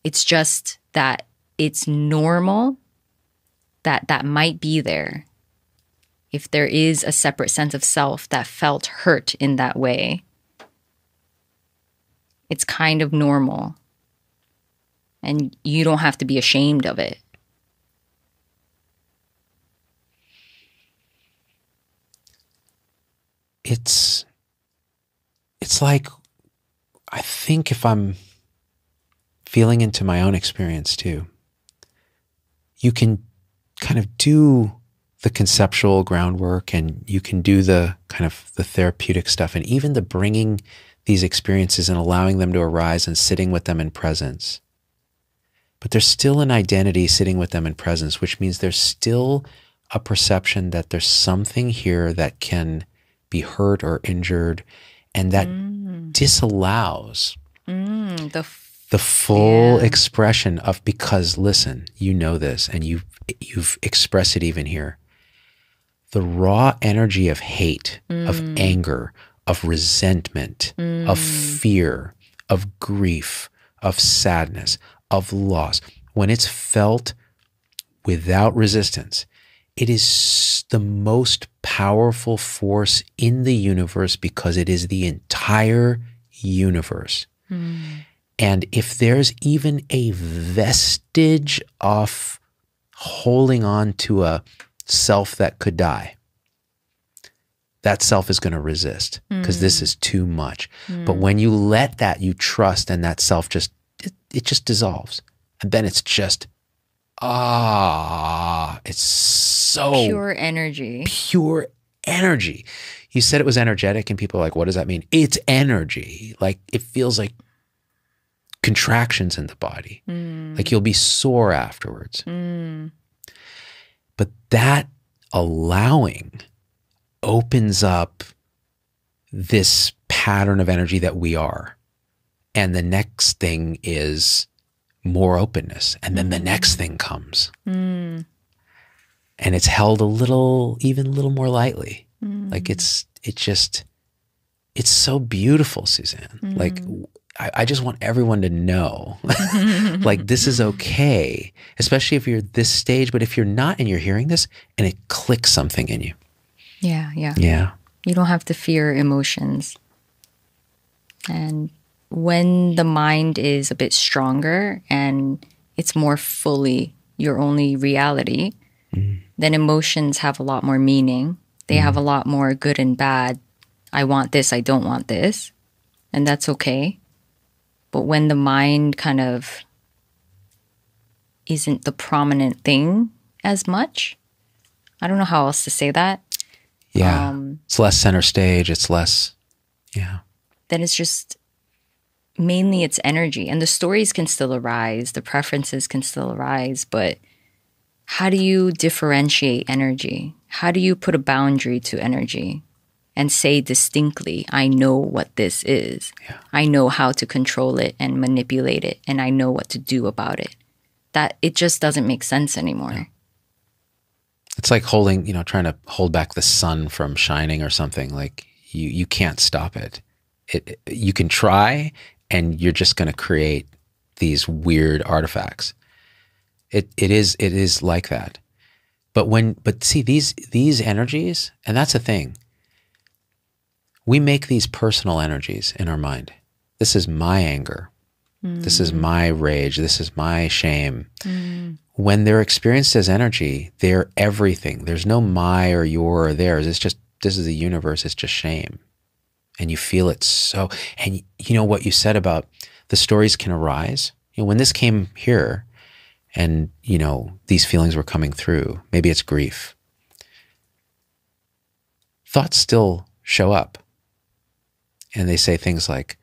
It's just that it's normal that might be there. If there is a separate sense of self that felt hurt in that way, it's kind of normal. And you don't have to be ashamed of it. It's like, I think if I'm feeling into my own experience too, you can kind of do the conceptual groundwork and you can do the kind of the therapeutic stuff and even the bringing these experiences and allowing them to arise and sitting with them in presence. But there's still an identity sitting with them in presence, which means there's still a perception that there's something here that can be hurt or injured, and that disallows the full expression of, because listen, you know this, and you've expressed it even here. The raw energy of hate, of anger, of resentment, of fear, of grief, of sadness, of loss, when it's felt without resistance, it is the most powerful force in the universe because it is the entire universe. And if there's even a vestige of holding on to a self that could die, that self is going to resist because this is too much. But when you let that, you trust, and that self just, it just dissolves. And then it's just, it's so pure energy. Pure energy. You said it was energetic, and people are like, what does that mean? It's energy. Like, it feels like contractions in the body. Like you'll be sore afterwards. But that allowing opens up this pattern of energy that we are. And the next thing is more openness. And then the next thing comes. And it's held even a little more lightly. Like it's so beautiful, Suzanne. Like I just want everyone to know, like this is okay, especially if you're this stage. But if you're not and you're hearing this and it clicks something in you. Yeah. You don't have to fear emotions. And when the mind is a bit stronger and it's more fully your only reality, then emotions have a lot more meaning. They have a lot more good and bad. I want this, I don't want this. And that's okay. But when the mind kind of isn't the prominent thing as much, I don't know how else to say that. Yeah. It's less center stage. It's less, Then it's just mainly it's energy. And the stories can still arise. The preferences can still arise. But how do you differentiate energy? How do you put a boundary to energy and say distinctly, I know what this is. Yeah. I know how to control it and manipulate it. And I know what to do about it. That it just doesn't make sense anymore. Yeah. It's like trying to hold back the sun from shining or something. Like you can't stop it. You can try, and you're just going to create these weird artifacts. It is like that. But see these energies, and that's the thing. We make these personal energies in our mind. This is my anger. This is my rage. This is my shame. When they're experienced as energy, they're everything. There's no my or your or theirs. It's just, this is the universe. It's just shame. And you feel it so. And you know what you said about the stories can arise? When this came here and, these feelings were coming through, maybe it's grief. Thoughts still show up. And they say things like,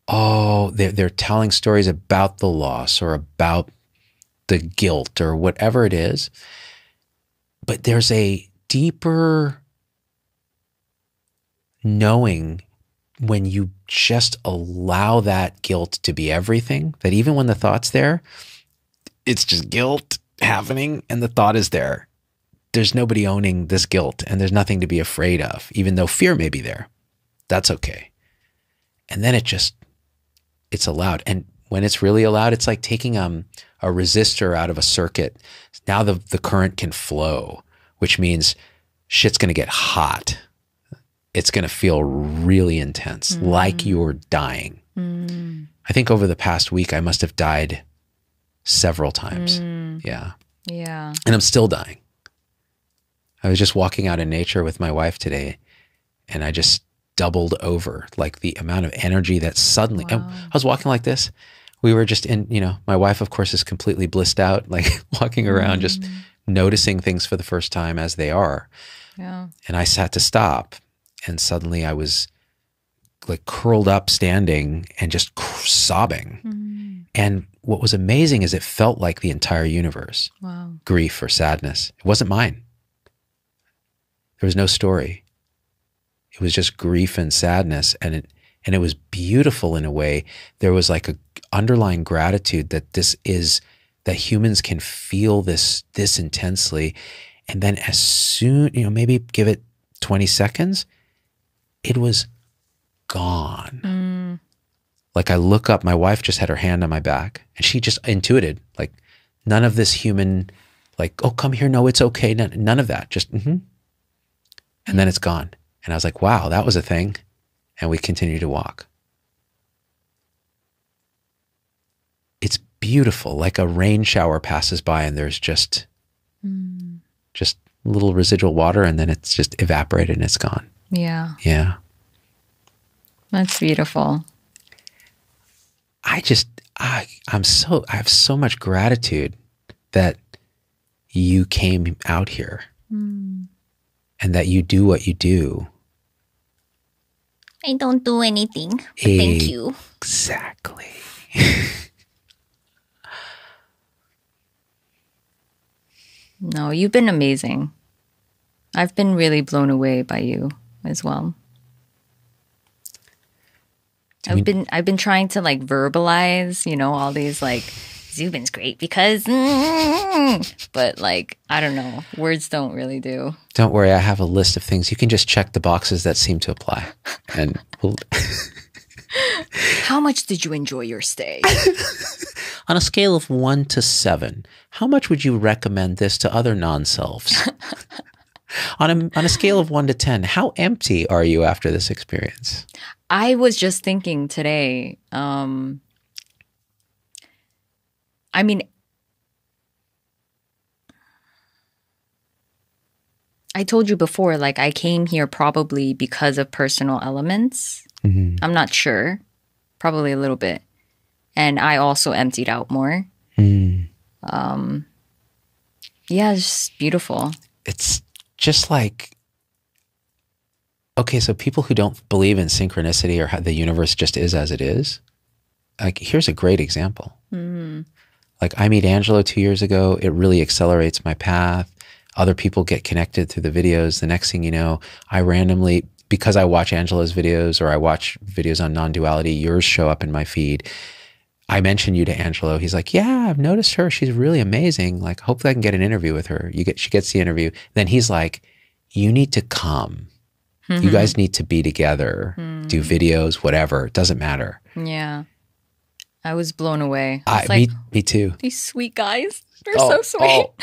oh, they're telling stories about the loss or about the guilt or whatever it is. But there's a deeper knowing when you just allow that guilt to be everything, that even when the thought's there, it's just guilt happening and the thought is there. There's nobody owning this guilt and there's nothing to be afraid of, even though fear may be there. That's okay. And then it's allowed. And when it's really allowed, it's like taking a resistor out of a circuit. Now the current can flow, which means shit's going to get hot. It's going to feel really intense, like you're dying. I think over the past week, I must have died several times. Yeah. And I'm still dying. I was just walking out in nature with my wife today, and I just doubled over, like the amount of energy that suddenly, I was walking like this. We were just in, my wife, of course, is completely blissed out, like walking around, just noticing things for the first time as they are. Yeah. And I had to stop. And suddenly I was like curled up, standing and just sobbing. And what was amazing is it felt like the entire universe. Wow. Grief or sadness. It wasn't mine. There was no story. It was just grief and sadness, and it was beautiful in a way. There was like a underlying gratitude that humans can feel this intensely, and then as soon, maybe give it 20 seconds, it was gone. Like I look up, my wife just had her hand on my back, and she just intuited, like none of this human, like, oh, come here, no, it's okay, none of that, just and then it's gone. And I was like, wow, that was a thing. And we continue to walk. It's beautiful. Like a rain shower passes by and there's just little residual water, and then it's just evaporated and it's gone. Yeah. Yeah. That's beautiful. I have so much gratitude that you came out here and that you do what you do. I don't do anything. Thank you. Exactly. No, you've been amazing. I've been really blown away by you as well. I've been trying to like verbalize, you know, all these like Zubin's great because, but like, I don't know, words don't really do. Don't worry, I have a list of things. You can just check the boxes that seem to apply. And how much did you enjoy your stay? On a scale of 1 to 7, how much would you recommend this to other non-selves? On a scale of 1 to 10, how empty are you after this experience? I was just thinking today, I mean, I told you before, like I came here probably because of personal elements. Mm-hmm. I'm not sure. Probably a little bit. And I also emptied out more. Mm. Yeah, it's just beautiful. It's just like, okay, so people who don't believe in synchronicity or how the universe just is as it is, like here's a great example. Mm. Like I meet Angelo 2 years ago. It really accelerates my path. Other people get connected through the videos. The next thing you know, I randomly, because I watch Angelo's videos or I watch videos on non-duality, yours show up in my feed. I mentioned you to Angelo. He's like, yeah, I've noticed her. She's really amazing. Like, hopefully I can get an interview with her. She gets the interview. Then he's like, you need to come. Mm-hmm. You guys need to be together, do videos, whatever. It doesn't matter. Yeah. I was blown away. Me too. These sweet guys, they're so sweet. Oh.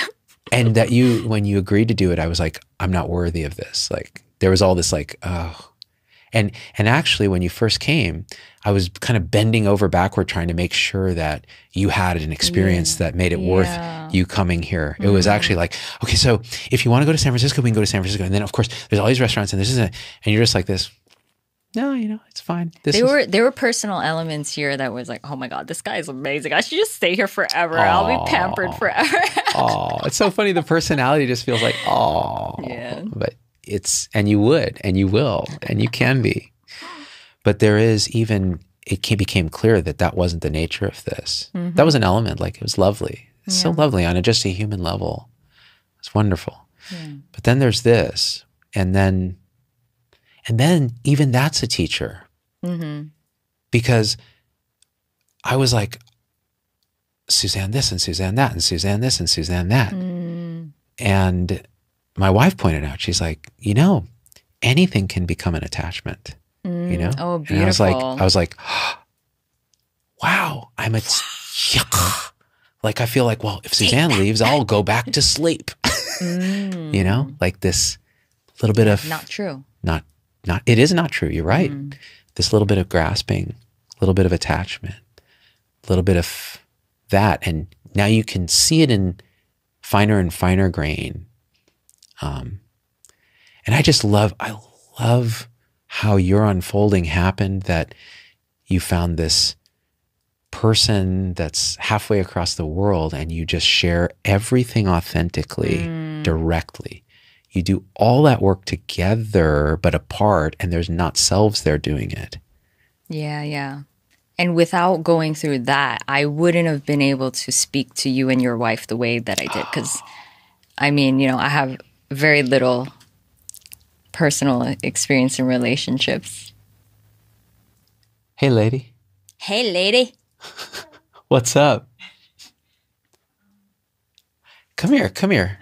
And that when you agreed to do it, I was like, I'm not worthy of this. Like there was all this like, oh. And actually when you first came, I was kind of bending over backward trying to make sure that you had an experience that made it worth you coming here. It was actually like, okay, so if you want to go to San Francisco, we can go to San Francisco. And then of course there's all these restaurants and and you're just like this. No, it's fine. There were personal elements here that was like, oh my God, this guy is amazing. I should just stay here forever. I'll be pampered forever. Oh, it's so funny. The personality just feels like, yeah. But and you would, and you will, and you can be. But it became clear that wasn't the nature of this. Mm-hmm. That was an element, like it was lovely. It's so lovely on just a human level. It's wonderful. Yeah. But then there's this, and then even that's a teacher. Mm-hmm. Because I was like, Suzanne this and Suzanne that and Suzanne this and Suzanne that. Mm. And my wife pointed out, she's like, anything can become an attachment, Oh, beautiful. And I was like, wow, like, I feel like, well, if Suzanne leaves, I'll go back to sleep, like this little bit of not true. It is not true. You're right. This little bit of grasping, a little bit of attachment, a little bit of that. And now you can see it in finer and finer grain. And I love how your unfolding happened, that you found this person that's halfway across the world and you just share everything authentically, directly. You do all that work together, but apart, and there's not selves there doing it. Yeah, yeah. And without going through that, I wouldn't have been able to speak to you and your wife the way that I did. Because, I have very little personal experience in relationships. Hey, lady. Hey, lady. What's up? Come here. Come here.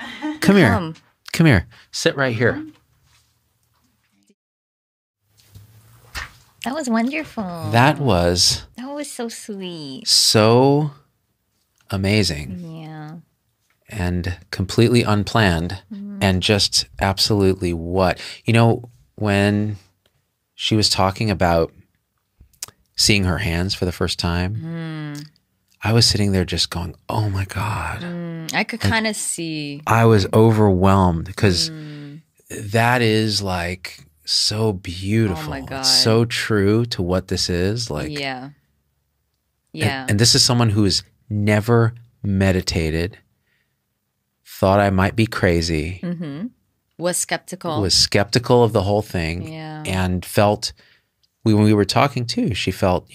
Sit right here. That was wonderful. That was so sweet. So amazing. Yeah. And completely unplanned. And just absolutely when she was talking about seeing her hands for the first time, I was sitting there just going, oh my God. I could kind of see. I was overwhelmed because that is like so beautiful. Oh my God. It's so true to what this is. Like, yeah. And this is someone who has never meditated, thought I might be crazy. Was skeptical of the whole thing. Yeah. And felt, when we were talking too, she felt,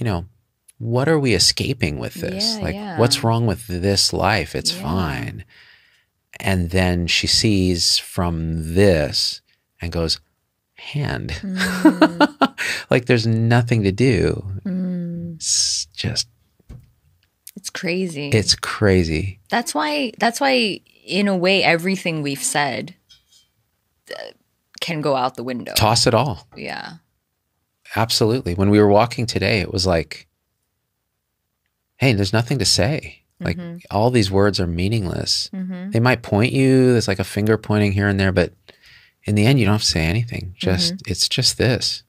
what are we escaping with this? What's wrong with this life? It's fine. And then she sees from this and goes, hand. Like there's nothing to do. It's just, it's crazy. It's crazy. That's why in a way, everything we've said can go out the window. Toss it all. Yeah. Absolutely. When we were walking today, it was like, hey, there's nothing to say. Like all these words are meaningless. They might point you, there's like a finger pointing here and there, but in the end, you don't have to say anything. It's just this.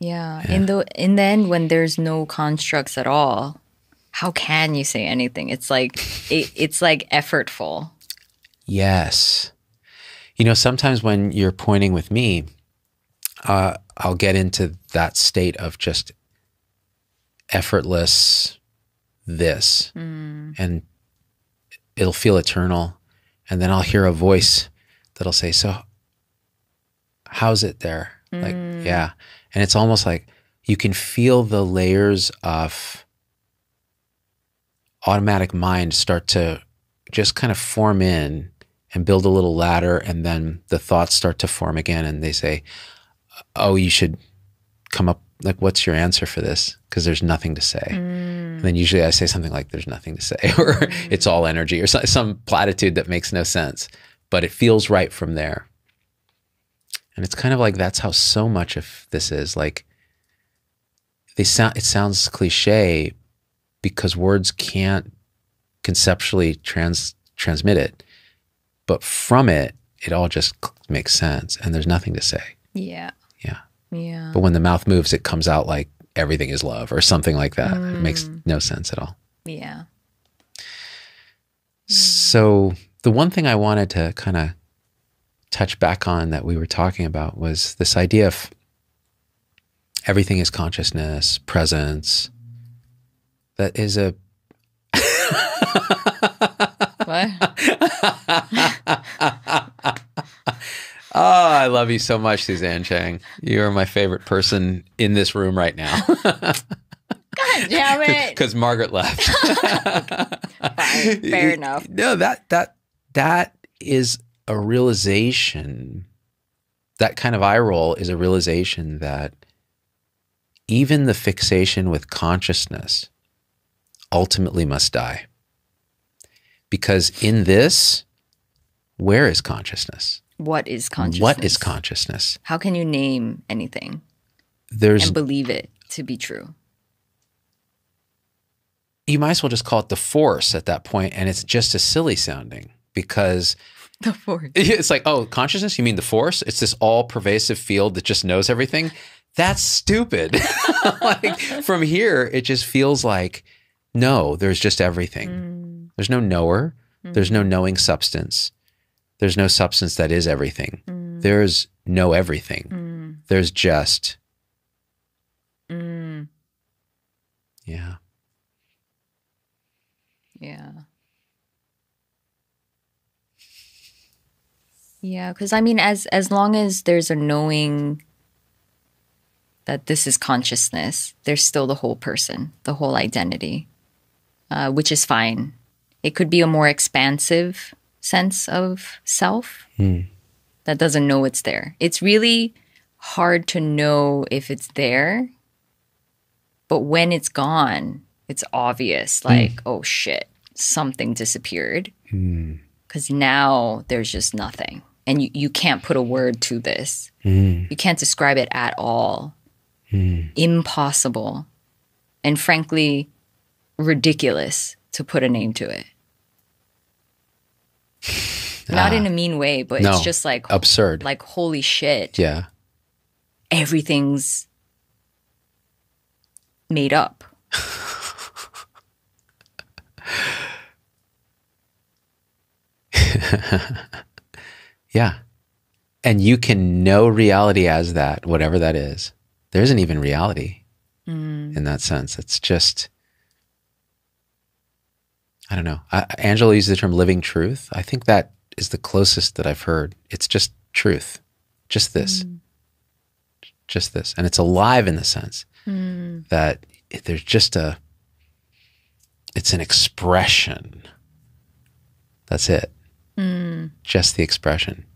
Yeah. In the end, when there's no constructs at all, how can you say anything? It's like it's like effortful. Yes. You know, sometimes when you're pointing with me, I'll get into that state of just effortless this, and it'll feel eternal. And then I'll hear a voice that'll say, so how's it there? Like, yeah. And it's almost like you can feel the layers of automatic mind start to just kind of form in and build a little ladder. And then the thoughts start to form again. And they say, oh, you should come up, like, what's your answer for this? Because there's nothing to say. And then usually I say something like, there's nothing to say, or it's all energy, or some platitude that makes no sense, but it feels right from there. And it's kind of like, that's how so much of this is. Like, it sounds cliche because words can't conceptually transmit it, but from it, it all just makes sense, and there's nothing to say. Yeah. Yeah. Yeah. But when the mouth moves, it comes out like everything is love or something like that. It makes no sense at all. Yeah. So the one thing I wanted to kind of touch back on that we were talking about was this idea of everything is consciousness, presence. That is a... What? Oh, I love you so much, Suzanne Chang. You are my favorite person in this room right now. God damn it. Because Margaret left. Fine, fair enough. No, that is a realization. That kind of eye roll is a realization that even the fixation with consciousness ultimately must die. Because in this, where is consciousness? What is consciousness? What is consciousness? How can you name anything and believe it to be true? You might as well just call it the force at that point, and it's just as silly sounding because the force. It's like, oh, consciousness? You mean the force? It's this all-pervasive field that just knows everything? That's stupid. Like, from here, it just feels like, no, there's just everything. There's no knower. There's no knowing substance. There's no substance that is everything. There's no everything. There's just. Yeah. Yeah. Yeah, because I mean, as long as there's a knowing that this is consciousness, there's still the whole person, the whole identity, which is fine. It could be a more expansive sense of self that doesn't know it's there. It's really hard to know if it's there, but when it's gone, it's obvious, like, oh shit, something disappeared. Because now there's just nothing. And you can't put a word to this. You can't describe it at all. Impossible. And frankly, ridiculous to put a name to it. Not in a mean way, but it's just like absurd. Like, holy shit. Yeah. Everything's made up. Yeah. And you can know reality as that, whatever that is. There isn't even reality in that sense. It's just, I don't know. Angela used the term living truth. I think that is the closest that I've heard. It's just truth. Just this. Just this. And it's alive in the sense that there's just it's an expression. That's it. Just the expression.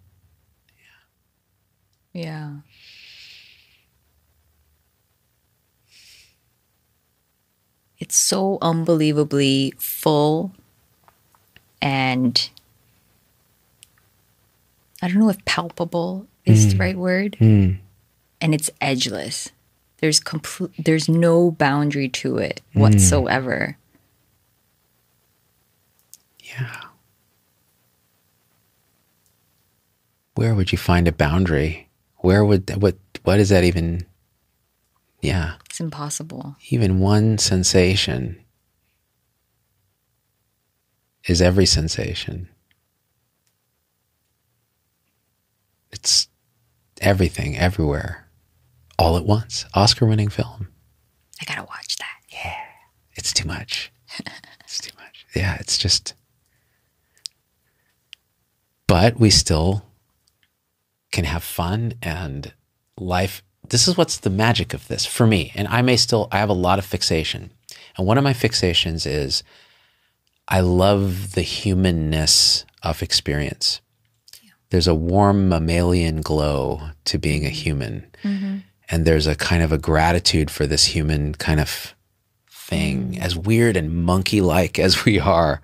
Yeah. It's so unbelievably full, and I don't know if palpable is the right word. And it's edgeless. There's no boundary to it whatsoever. Yeah. Where would you find a boundary? What is that even? Yeah. It's impossible. Even one sensation is every sensation. It's everything, everywhere, all at once. Oscar-winning film. I gotta watch that. Yeah. It's too much. It's too much. Yeah, it's just... But we still can have fun, and life... This is what's the magic of this for me. And I have a lot of fixation. And one of my fixations is I love the humanness of experience. Yeah. There's a warm mammalian glow to being a human. And there's a kind of a gratitude for this human kind of thing. As weird and monkey-like as we are,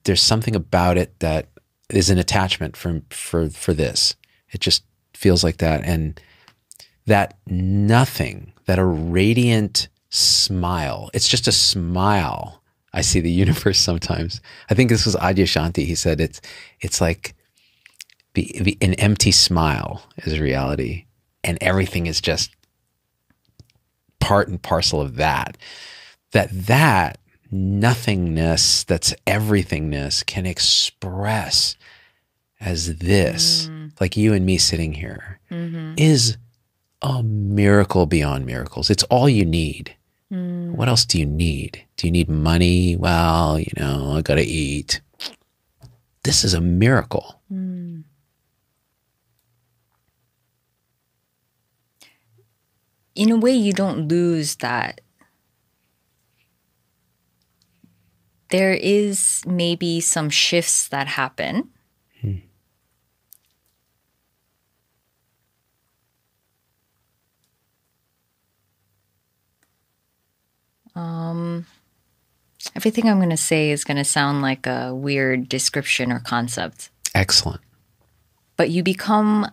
there's something about it that is an attachment for this. It just feels like that. And that nothing, that a radiant smile, it's just a smile. I see the universe sometimes. I think this was Adyashanti. He said it's like an empty smile is reality, and everything is just part and parcel of that. That nothingness, that's everythingness, can express as this, like you and me sitting here, is a miracle beyond miracles. It's all you need. What else do you need? Do you need money? Well, I got to eat. This is a miracle. In a way, you don't lose that. There is maybe some shifts that happen. Everything I'm going to say is going to sound like a weird description or concept. Excellent. But you become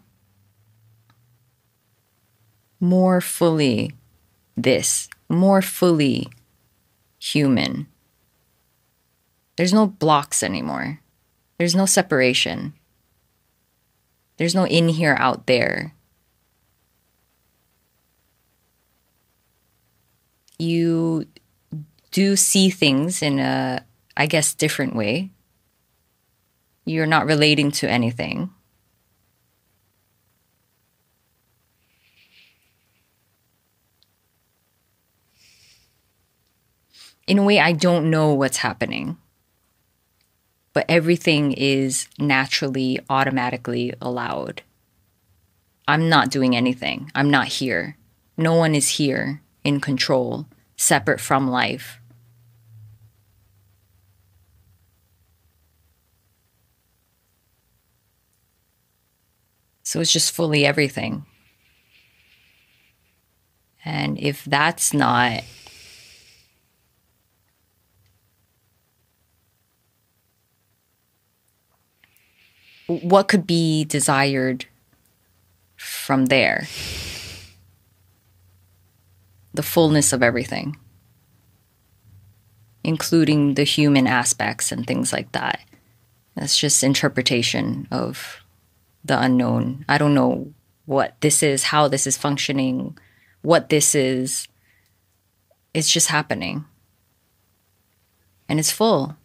more fully more fully human. There's no blocks anymore. There's no separation. There's no in here, out there. You do see things in a, I guess, different way. You're not relating to anything. In a way, I don't know what's happening. But everything is naturally, automatically allowed. I'm not doing anything. I'm not here. No one is here in control, separate from life. So it's just fully everything. And if that's not what could be desired from there? The fullness of everything, including the human aspects and things like that. That's just interpretation of the unknown. I don't know what this is, how this is functioning, what this is. It's just happening. And it's full.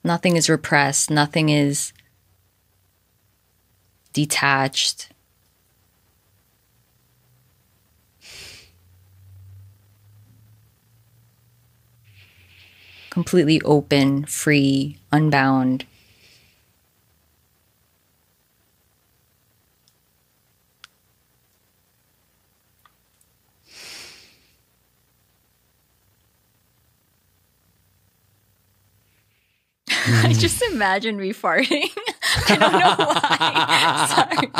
Nothing is repressed. Nothing is detached. Completely open, free, unbound. I just imagine me farting. I don't know why.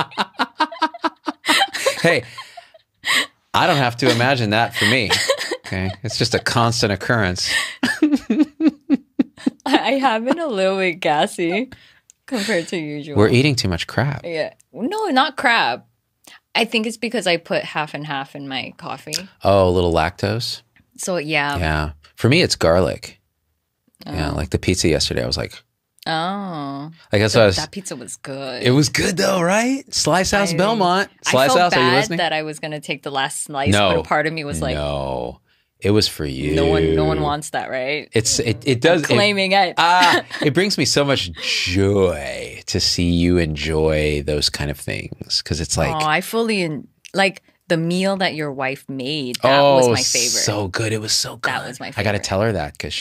Sorry. Hey, I don't have to imagine that for me. Okay. It's just a constant occurrence. I have been a little bit gassy compared to usual. We're eating too much crap. Yeah. No, not crab. I think it's because I put half and half in my coffee. Oh, a little lactose? So, yeah. Yeah. For me, it's garlic. Yeah, like the pizza yesterday, I was like, oh. I guess that pizza was good. It was good though, right? Slice House Belmont. I felt bad that I was going to take the last slice, but a part of me was like, no, it was for you. No one wants that, right? It does. I'm claiming it. It brings me so much joy to see you enjoy those kind of things because it's like, I fully like the meal that your wife made. That was my favorite. So good. It was so good. That was my favorite. I got to tell her that because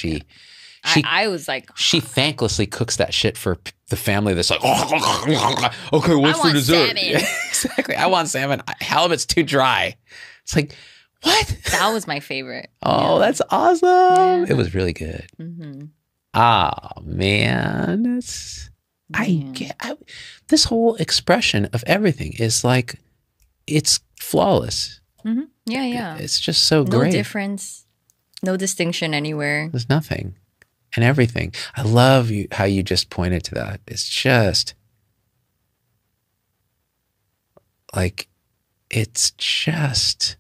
I was like, she thanklessly cooks that shit for the family that's like, okay, what's for dessert? Yeah, exactly. I want salmon. Halibut's too dry. It's like, what? That was my favorite. Oh, that's awesome. Yeah. It was really good. Man. This whole expression of everything is like, it's flawless. Yeah. It's just so great. No difference. No distinction anywhere. There's nothing. And everything. I love how you just pointed to that. It's just like, it's just,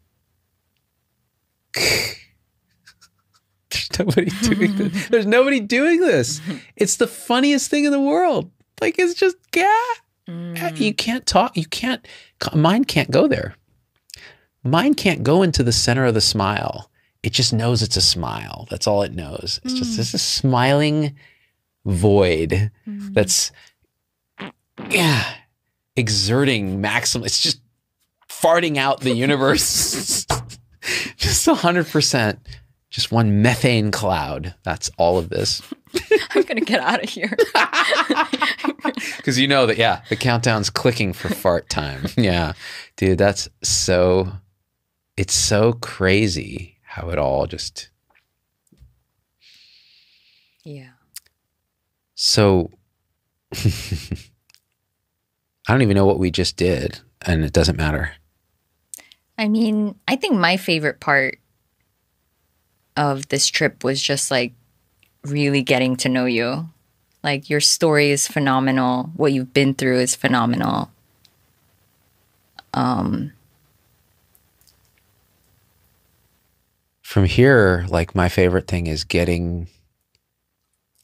there's nobody doing this. There's nobody doing this. It's the funniest thing in the world. Like, it's just, you can't talk. Mind can't go there. Mind can't go into the center of the smile. It just knows it's a smile. That's all it knows. It's just this smiling void that's exerting maximum. It's just farting out the universe. Just 100%. Just one methane cloud. That's all of this. I'm going to get out of here. Because you know that, the countdown's clicking for fart time. Yeah. Dude, it's so crazy. How it all just... Yeah. So, I don't even know what we just did, and it doesn't matter. I mean, I think my favorite part of this trip was just like really getting to know you. Like, your story is phenomenal. What you've been through is phenomenal. From here, like, my favorite thing is getting,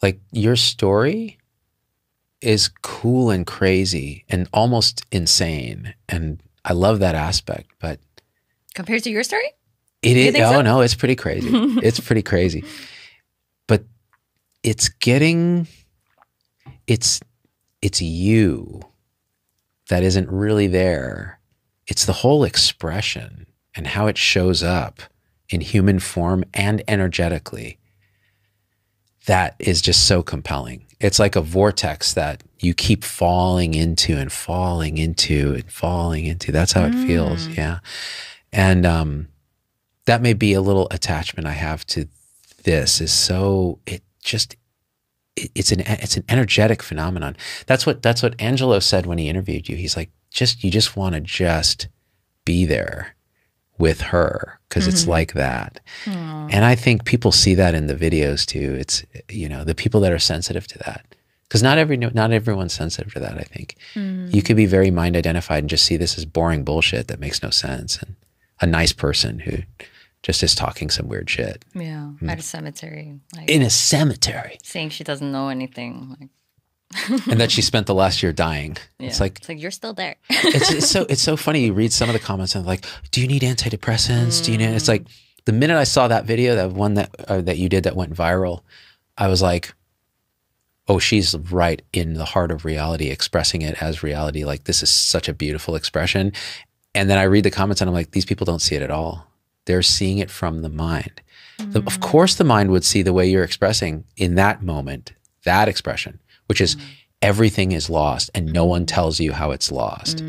like, your story is cool and crazy and almost insane. And I love that aspect, but... Compared to your story? It is. Oh, no, it's pretty crazy. It's pretty crazy. But it's getting... It's you that isn't really there. It's the whole expression and how it shows up in human form and energetically, that is just so compelling. It's like a vortex that you keep falling into and falling into and falling into. That's how it feels, yeah. And that may be a little attachment I have to this. It's an energetic phenomenon. That's what Angelo said when he interviewed you. He's like, you just want to just be there with her because it's like that. And I think people see that in the videos too. It's, the people that are sensitive to that, because not everyone's sensitive to that. I think you could be very mind identified and just see this as boring bullshit that makes no sense, and a nice person who just is talking some weird shit. Yeah, at a cemetery. In a cemetery. Saying she doesn't know anything. And that she spent the last year dying. Yeah. It's like you're still there. it's so funny. You read some of the comments and like, do you need antidepressants? Do you need? It's like the minute I saw that video, that one that you did that went viral, I was like, oh, she's right in the heart of reality, expressing it as reality. Like, this is such a beautiful expression. And then I read the comments and I'm like, these people don't see it at all. They're seeing it from the mind. Of course, the mind would see the way you're expressing in that moment, that expression, which is everything is lost and no one tells you how it's lost.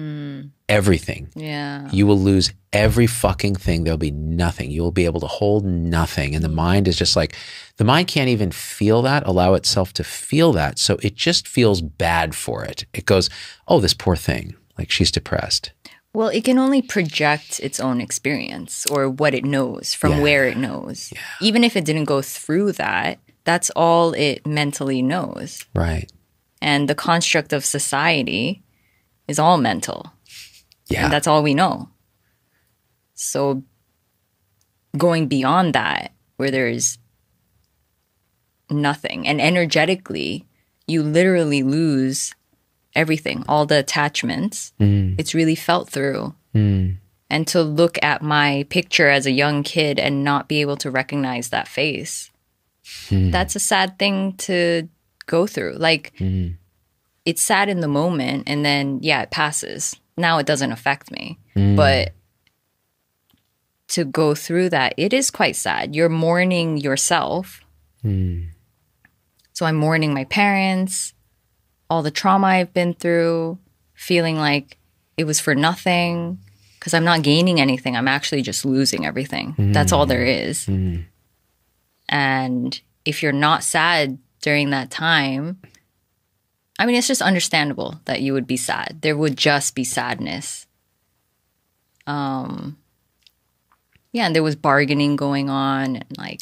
Everything. Yeah. You will lose every fucking thing. There'll be nothing. You will be able to hold nothing. And the mind is just like, the mind can't even feel that, allow itself to feel that. So it just feels bad for it. It goes, oh, this poor thing. Like, she's depressed. Well, it can only project its own experience or what it knows from where it knows. Yeah. Even if it didn't go through that, that's all it mentally knows. Right. And the construct of society is all mental. Yeah. And that's all we know. So going beyond that, where there's nothing, and energetically, you literally lose everything, all the attachments. It's really felt through. And to look at my picture as a young kid and not be able to recognize that face, that's a sad thing to go through. Like, it's sad in the moment, and then, yeah, it passes. Now it doesn't affect me. But to go through that, it is quite sad. You're mourning yourself. So I'm mourning my parents, all the trauma I've been through, feeling like it was for nothing because I'm not gaining anything. I'm actually just losing everything. That's all there is. And if you're not sad during that time, I mean, it's just understandable that you would be sad. There would just be sadness. Yeah, and there was bargaining going on, and like,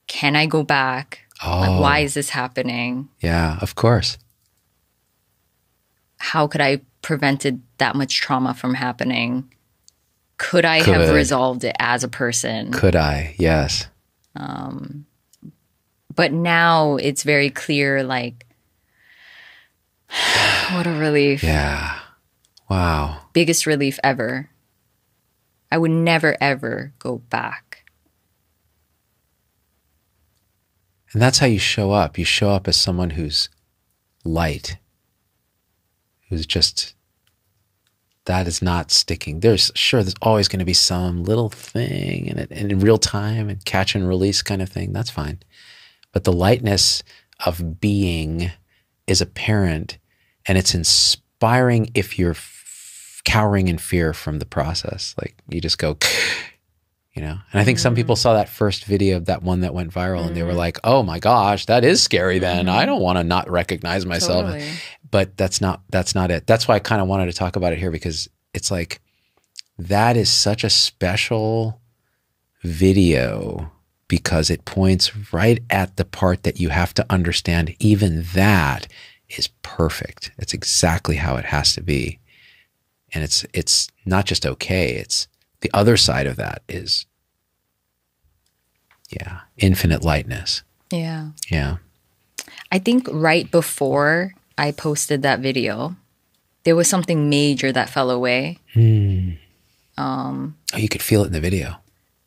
can I go back? Like, why is this happening? Yeah, of course. How could I prevented that much trauma from happening? Could I have resolved it as a person? Could I? Yes. But now it's very clear, like, what a relief. Yeah. Wow. Biggest relief ever. I would never, ever go back. And that's how you show up. You show up as someone who's light, who's just, that is not sticking. There's always going to be some little thing and in real time and catch and release kind of thing. That's fine. But the lightness of being is apparent, and it's inspiring if you're cowering in fear from the process. Like, you just go, you know. And I think some people saw that first video of that one that went viral, and they were like, oh my gosh, that is scary then. I don't want to not recognize myself. Totally. But that's not it. That's why I kind of wanted to talk about it here, because it's like, that is such a special video, because it points right at the part that you have to understand. Even that is perfect. It's exactly how it has to be. And it's not just okay. It's the other side of that is, yeah, infinite lightness. Yeah. Yeah. I think right before I posted that video, there was something major that fell away. Oh, you could feel it in the video.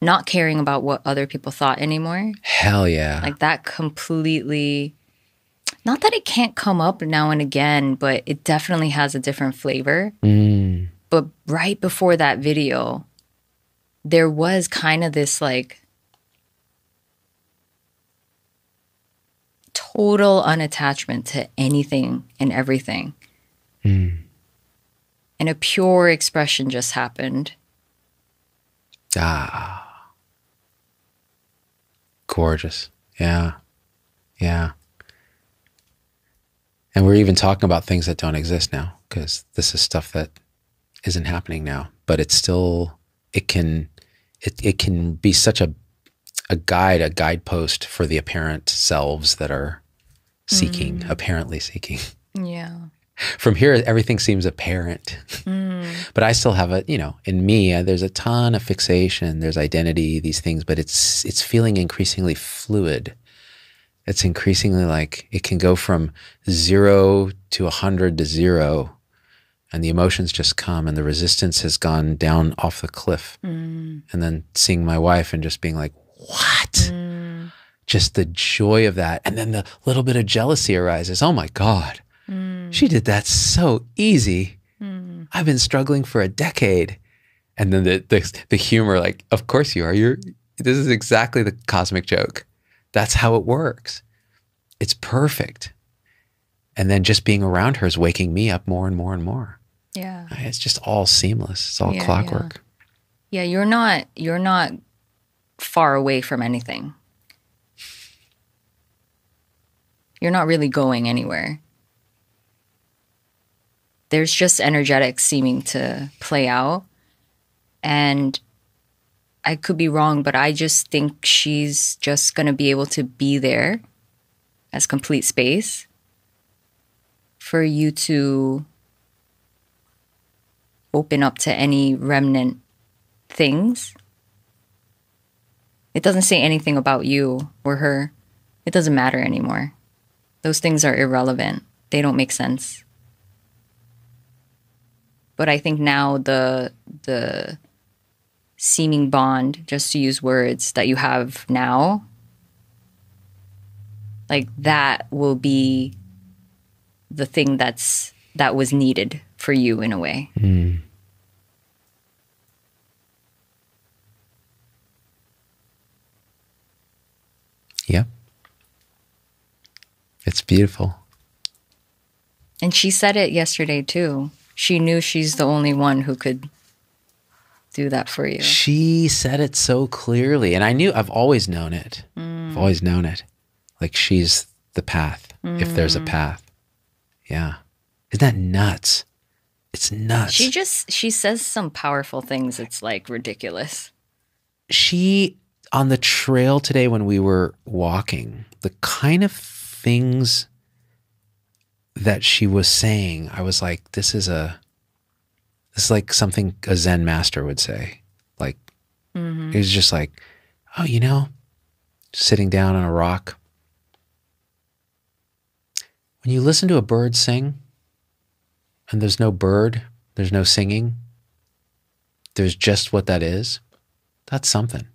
Not caring about what other people thought anymore. Hell yeah. Like, that completely, not that it can't come up now and again, but it definitely has a different flavor. But right before that video, there was kind of this like total unattachment to anything and everything. And a pure expression just happened. Gorgeous. Yeah. Yeah. And we're even talking about things that don't exist now, because this is stuff that isn't happening now, but it's still, it can be such a guidepost for the apparent selves that are seeking, apparently seeking. Yeah. From here, everything seems apparent, but I still have in me, there's a ton of fixation, there's identity, these things, but it's feeling increasingly fluid. It's increasingly like it can go from 0 to 100 to 0, and the emotions just come, and the resistance has gone down off the cliff. And then seeing my wife and just being like, what? Just the joy of that. And then the little bit of jealousy arises. Oh my God, she did that so easy. I've been struggling for a decade. And then the humor, like, of course you are. This is exactly the cosmic joke. That's how it works. It's perfect. And then just being around her is waking me up more and more and more. Yeah. It's just all seamless. It's all clockwork. Yeah, you're not far away from anything. You're not really going anywhere. there's just energetics seeming to play out. And I could be wrong, but I just think she's just going to be able to be there as complete space for you to open up to any remnant things. It doesn't say anything about you or her. It doesn't matter anymore. Those things are irrelevant. They don't make sense. But I think now the seeming bond, just to use words, that you have now, like that will be the thing that was needed for you in a way. Mm. Yeah. It's beautiful. And she said it yesterday too. She knew she's the only one who could do that for you. She said it so clearly. And I've always known it. I've always known it. Like she's the path, if there's a path. Yeah. Isn't that nuts? It's nuts. She says some powerful things. It's like ridiculous. She, on the trail today when we were walking, the kind of things that she was saying, I was like, this is like something a Zen master would say. Like, it was just like, oh, sitting down on a rock. When you listen to a bird sing and there's no bird, there's no singing, there's just what that is, that's something.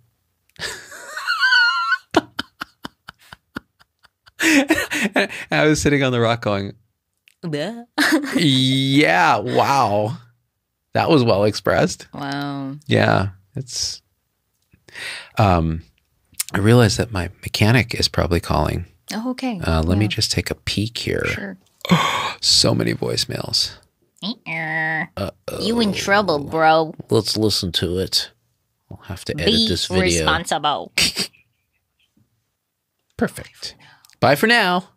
And I was sitting on the rock going, yeah, wow. That was well expressed. Wow. Yeah. I realized that my mechanic is probably calling. Oh, okay. Let me just take a peek here. Sure. So many voicemails. You in trouble, bro. Let's listen to it. I'll have to edit this video. Be responsible. Perfect. Bye for now.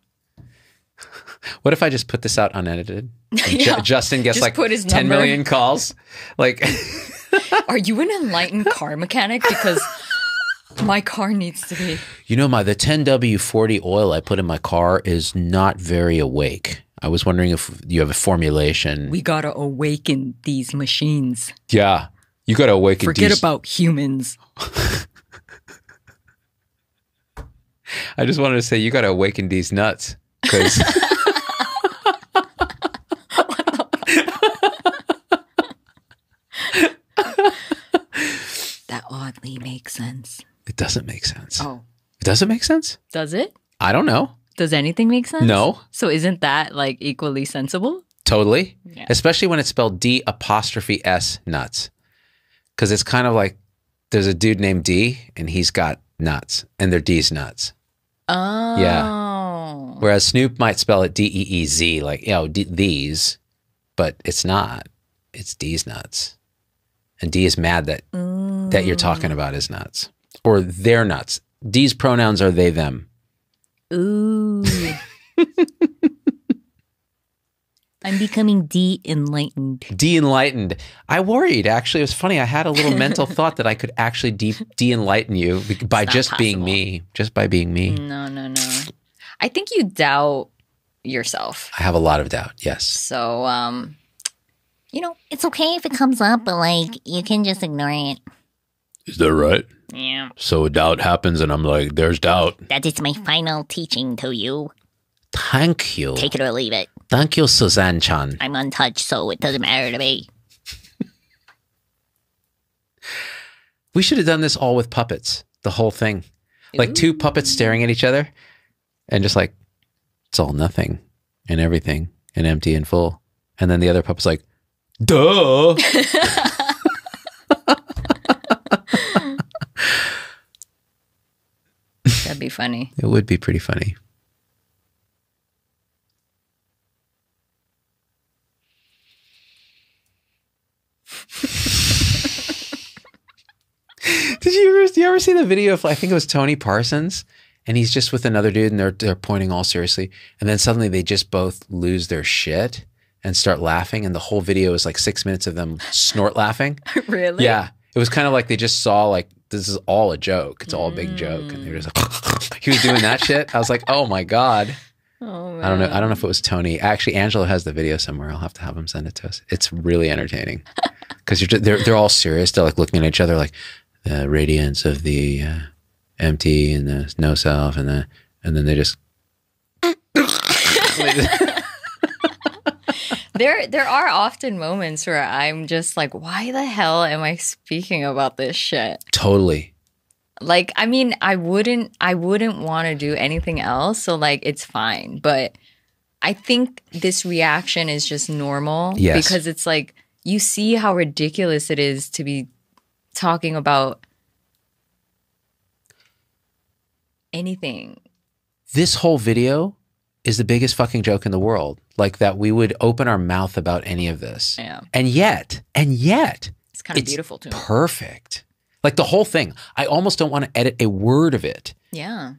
What if I just put this out unedited? Yeah. Justin gets Just like put his 10 number. million calls. Like, Are you an enlightened car mechanic? Because my car needs to be. the 10W40 oil I put in my car is not very awake. I was wondering if you have a formulation. We gotta awaken these machines. Yeah. You got to awaken. Forget about humans. I just wanted to say you got to awaken these nuts. Because That oddly makes sense. it doesn't make sense. Oh. Does it make sense? Does it? I don't know. Does anything make sense? No. So isn't that like equally sensible? Totally. Yeah. Especially when it's spelled D''S nuts. Because it's kind of like there's a dude named D and he's got nuts and they're D's nuts. Oh. Yeah. Whereas Snoop might spell it DEEZ, like, these, but it's not. It's D's nuts. And D is mad that you're talking about his nuts or their nuts. D's pronouns are they, them. Ooh. I'm becoming de-enlightened. De-enlightened. I worried, actually. It was funny. I had a little mental thought that I could actually de-enlighten you by just being me. Just by being me. No. I think you doubt yourself. I have a lot of doubt, yes. So, It's okay if it comes up, but you can just ignore it. Is that right? yeah. So doubt happens and I'm like, there's doubt. That is my final teaching to you. Thank you. Take it or leave it. Thank you, Suzanne Chang. I'm untouched, so it doesn't matter to me. We should have done this all with puppets, the whole thing. Like two puppets staring at each other and just like, it's all nothing and everything and empty and full. And then the other puppet's like, duh. That'd be funny. It would be pretty funny. Do you ever see the video of, I think it was Tony Parsons, and he's just with another dude and they're pointing all seriously. And then suddenly they just both lose their shit and start laughing. And the whole video is like 6 minutes of them snort laughing. Really? Yeah. It was kind of like they just saw like, this is all a joke. It's all a big joke. And they were just like, he was doing that shit. I was like, oh my God. Oh, man. I don't know. I don't know if it was Tony. Actually, Angelo has the video somewhere. I'll have to have him send it to us. It's really entertaining because they're all serious. They're like looking at each other like the radiance of the empty and the no self, and then they just. There are often moments where I'm just like, why the hell am I speaking about this shit? Totally. Like, I mean, I wouldn't want to do anything else. So like, it's fine. But I think this reaction is just normal. Yes. Because it's like, you see how ridiculous it is to be talking about anything. This whole video is the biggest fucking joke in the world. Like that we would open our mouth about any of this. Yeah. And yet, it's kind of beautiful too. Perfect. Like the whole thing. I almost don't want to edit a word of it. Yeah.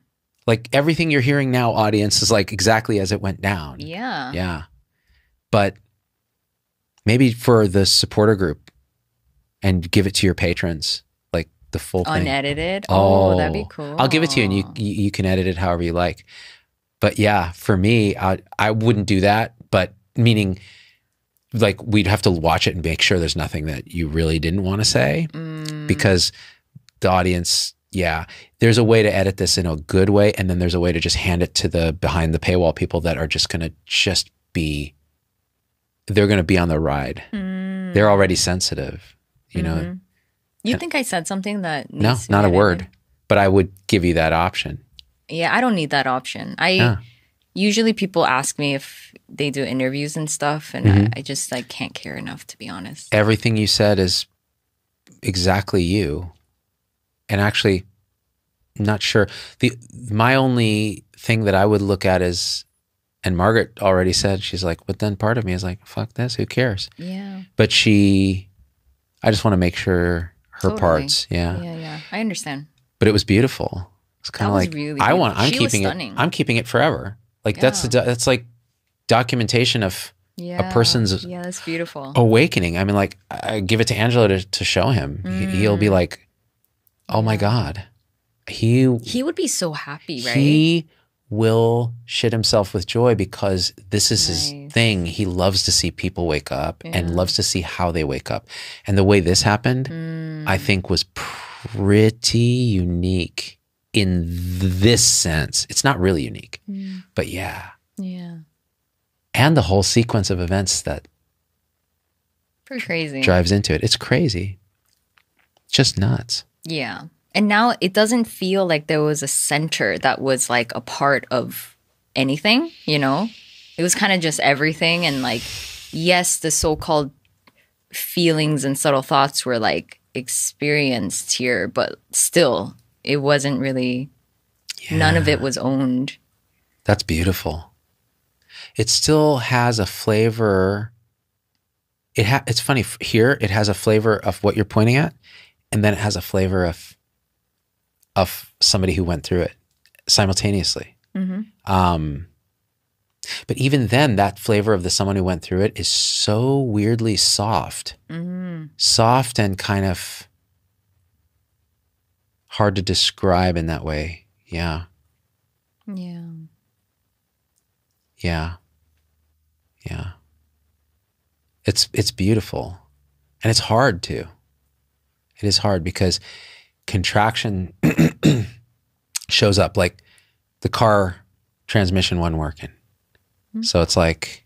Like everything you're hearing now, audience, is like exactly as it went down. Yeah. Yeah. But maybe for the supporter group and give it to your patrons, like the full thing. Unedited? Oh, that'd be cool. I'll give it to you and you can edit it however you like. But yeah, for me, I wouldn't do that. But meaning like we'd have to watch it and make sure there's nothing that you really didn't want to say because the audience, yeah, there's a way to edit this in a good way. And then there's a way to just hand it to the behind the paywall people that are just going to they're going to be on the ride. They're already sensitive, you know? You think I said something that No, needs to not be a word, edited? but I would give you that option. Yeah, I don't need that option. Usually people ask me if they do interviews and stuff, and I just like can't care enough, to be honest. Everything you said is exactly you. And actually, not sure. My only thing that I would look at is, and Margaret already said, she's like, but then part of me is like, fuck this, who cares? Yeah. But I just want to make sure her Totally. parts, yeah. Yeah, I understand. But it was beautiful. It's kind of That was like, really I'm beautiful. She was keeping it, stunning. I'm keeping it forever. Like Yeah. that's like documentation of a person's Yeah, that's beautiful. awakening. I mean, like I give it to Angelo to show him. He'll be like, oh my God. He would be so happy, right? He will shit himself with joy because this is Nice. his thing. He loves to see people wake up and loves to see how they wake up. And the way this happened, I think was pretty unique in this sense. It's not really unique, but yeah. Yeah. And the whole sequence of events that Pretty crazy. drives into it. It's crazy. Just nuts. Yeah. And now it doesn't feel like there was a center that was like a part of anything, you know? It was kind of just everything. And like, yes, the so-called feelings and subtle thoughts were like experienced here, but still, it wasn't really, none of it was owned. That's beautiful. It still has a flavor. It's funny here. It has a flavor of what you're pointing at, and then it has a flavor of somebody who went through it simultaneously. But even then, that flavor of the someone who went through it is so weirdly soft, soft and kind of hard to describe in that way. Yeah. Yeah. Yeah. Yeah. It's beautiful. And it's hard too. It is hard because contraction shows up, like the car transmission wasn't working. So it's like,